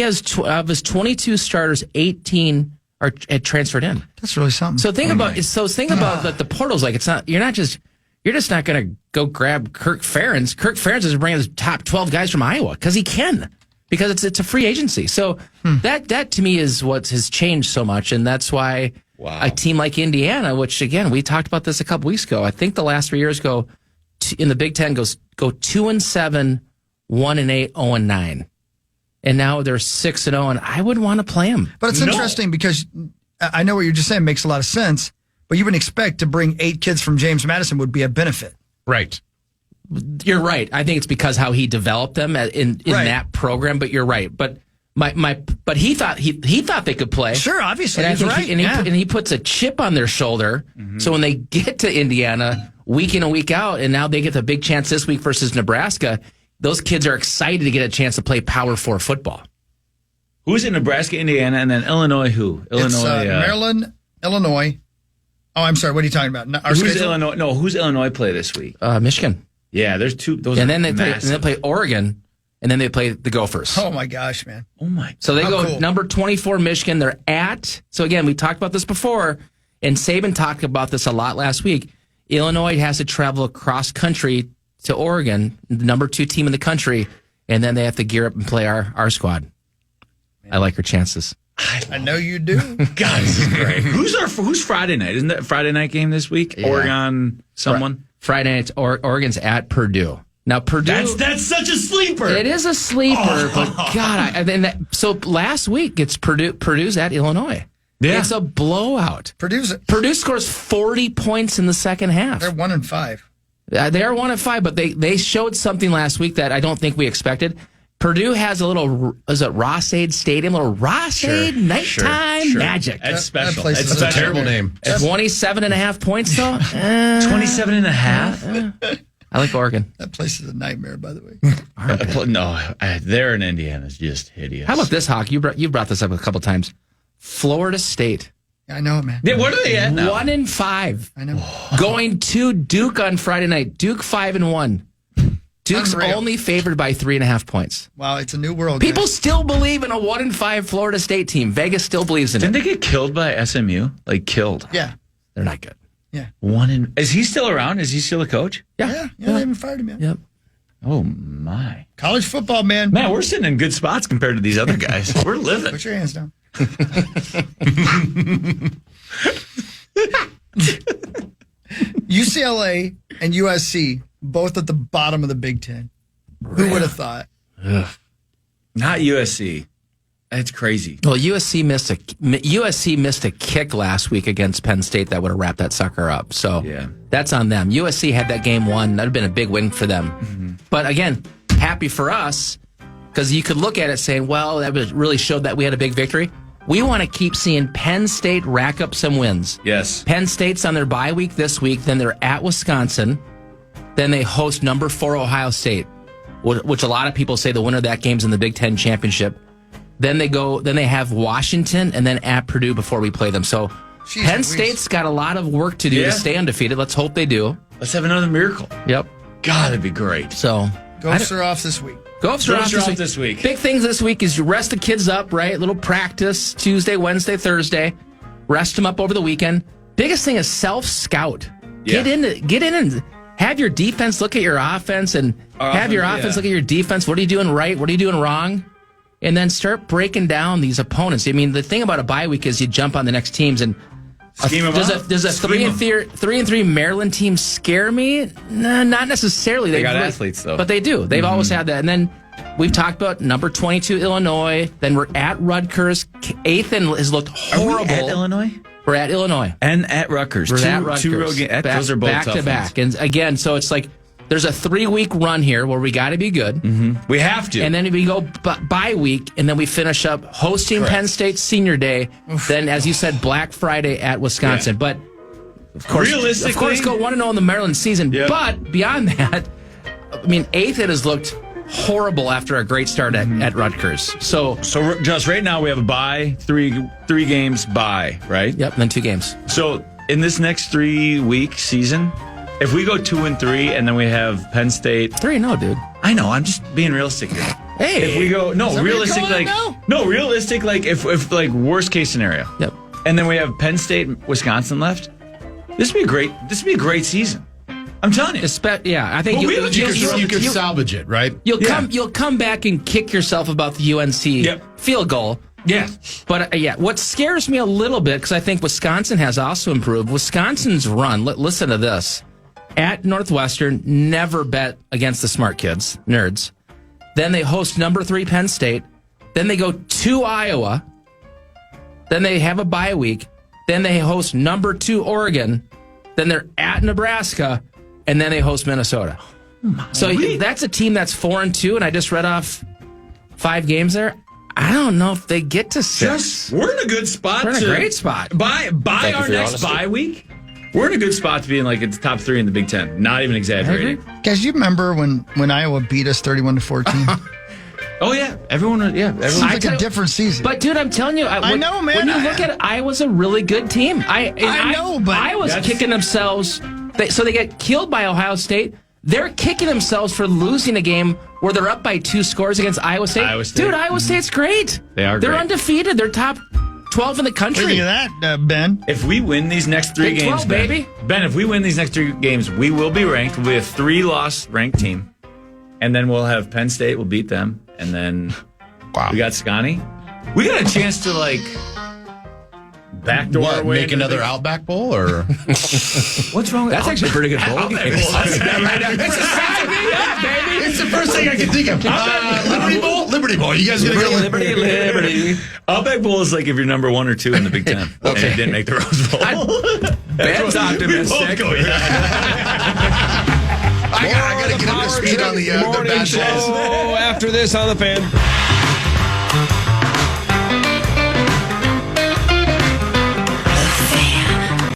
has of his 22 starters, 18 are transferred in. That's really something. So think about that the portal's like you're just not going to go grab Kirk Ferentz. Kirk Ferentz is bringing the top 12 guys from Iowa because he can. because it's a free agency. So that to me is what has changed so much, and that's why a team like Indiana, which again we talked about this a couple weeks ago, I think the last 3 years in the Big Ten go 2-7, 1-8, 0-9, and now they're 6-0, and I wouldn't want to play them. But it's interesting because I know what you're just saying makes a lot of sense, but you wouldn't expect to bring 8 kids from James Madison would be a benefit. Right. You're right. I think it's because how he developed them in that program. But you're right. But but he thought they could play. Sure, obviously, and he's right. And he puts a chip on their shoulder. So when they get to Indiana week in and week out, and now they get the big chance this week versus Nebraska, those kids are excited to get a chance to play Power 4 football. Who's in Nebraska, Indiana, and then Illinois? Who? It's Maryland, Illinois. Oh, I'm sorry. What are you talking about? Who's Illinois? No, who's Illinois play this week? Michigan. Yeah, there's 2. Those and are then they massive. play Oregon, and then they play the Gophers. Oh my gosh, man! Oh my! So they go cool. number 24 Michigan. They're at. So again, we talked about this before, and Saban talked about this a lot last week. Illinois has to travel across country to Oregon, the number 2 team in the country, and then they have to gear up and play our squad. Man. I like our chances. I know you do. God, this is great. Who's Friday night? Isn't that Friday night game this week? Yeah. Oregon, someone. Friday night, Oregon's at Purdue. Now Purdue. That's such a sleeper. It is a sleeper, but God, so last week it's Purdue's at Illinois. Yeah. It's a blowout. Purdue scores 40 points in the second half. They're 1-5. They are 1-5, but they showed something last week that I don't think we expected. Purdue has a little, is it Rossade Stadium? A little Rossade nighttime magic. That's special. It's a terrible name. 27.5 points, though? 27.5? I like Oregon. That place is a nightmare, by the way. No, there in Indiana is just hideous. How about this, Hawk? You brought this up a couple times. Florida State. I know, man. Yeah, what are they at now? 1-5. I know. Going to Duke on Friday night. Duke 5-1. Duke's only favored by 3.5 points. Wow, it's a new world. People still believe in a 1-5 Florida State team. Vegas still believes in it. Didn't they get killed by SMU? Like killed? Yeah. They're not good. Yeah. Is he still around? Is he still a coach? Yeah. They haven't fired him yet. Yep. Oh, my. College football, man. Man, we're sitting in good spots compared to these other guys. We're living. Put your hands down. UCLA and USC, both at the bottom of the Big Ten. Who would have thought? Ugh. Not USC. That's crazy. Well, USC missed a kick last week against Penn State that would have wrapped that sucker up. So that's on them. USC had that game won. That would have been a big win for them. Mm-hmm. But again, happy for us because you could look at it saying, well, that really showed that we had a big victory. We want to keep seeing Penn State rack up some wins. Yes. Penn State's on their bye week this week. Then they're at Wisconsin. Then they host number 4 Ohio State, which a lot of people say the winner of that game's in the Big Ten championship. Then they have Washington and then at Purdue before we play them. So Penn State's got a lot of work to do to stay undefeated. Let's hope they do. Let's have another miracle. Yep. God, that'd be great. So Gophers are off this week. Gophers are off this week. Big things this week is you rest the kids up, right? Little practice Tuesday, Wednesday, Thursday. Rest them up over the weekend. Biggest thing is self-scout. Yeah. Get in and have your defense look at your offense and have your offense look at your defense. What are you doing right? What are you doing wrong? And then start breaking down these opponents. I mean, the thing about a bye week is you jump on the next teams and does a 3-3 Maryland team scare me? No, not necessarily. They got athletes though, but they do. They've always had that. And then we've talked about number 22 Illinois. Then we're at Rutgers. 8th and has looked horrible. Are we at Illinois? We're at Illinois and at Rutgers. We're at Rutgers. Those are both back tough to back. ones. And again, so it's like there's a 3-week run here where we got to be good. Mm-hmm. We have to. And then we go bye week, and then we finish up hosting Penn State Senior Day. Then, as you said, Black Friday at Wisconsin. But of course, go 1-0 in the Maryland season. Yep. But beyond that, I mean, 8th it has looked horrible after a great start at Rutgers. So just right now we have a bye, three games bye, right? Yep, and then 2 games. So in this next 3-week season, if we go 2-3 and then we have Penn State 3-0, dude. I know. I'm just being realistic here. Hey, if we go realistic, like if like worst case scenario. Yep. And then we have Penn State, Wisconsin left. This would be a great season. I'm telling you. I think you could salvage it, right? You'll come back and kick yourself about the UNC field goal. Yeah. But what scares me a little bit, because I think Wisconsin has also improved, Wisconsin's run, listen to this. At Northwestern, never bet against the smart kids, nerds. Then they host number 3 Penn State. Then they go to Iowa. Then they have a bye week. Then they host number 2 Oregon. Then they're at Nebraska. And then they host Minnesota. So that's a team that's 4-2, and I just read off 5 games there. I don't know if they get to 6. We're in a good spot. We're in a great spot. By our next bye week, we're in a good spot to be in like the top 3 in the Big Ten. Not even exaggerating. Guys, you remember when Iowa beat us 31-14? Oh yeah, everyone. Seems like a different season. But dude, I'm telling you, I know, man. When you look at it, Iowa's a really good team. I know, but Iowa's kicking themselves. So they get killed by Ohio State. They're kicking themselves for losing a game where they're up by 2 scores against Iowa State. Dude, Iowa State's great. They're great. Undefeated. They're top 12 in the country. What do you think of that, Ben? If we win these next 3 games, 12, baby. Ben, if we win these next 3 games, we will be ranked. We'll be a 3-loss ranked team, and then we'll have Penn State. We'll beat them, and then we got Scotty. We got a chance to backdoor our way. Make another Outback Bowl, or what's wrong with that's actually a pretty good bowl game. It's the first thing I can think of. Liberty Bowl. You guys gonna go Liberty. Outback Bowl is like if you're number 1 or 2 in the Big Ten. Okay, and didn't make the Rose Bowl. Ben's optimistic. I gotta get up to speed on the morning show after this on the Fan.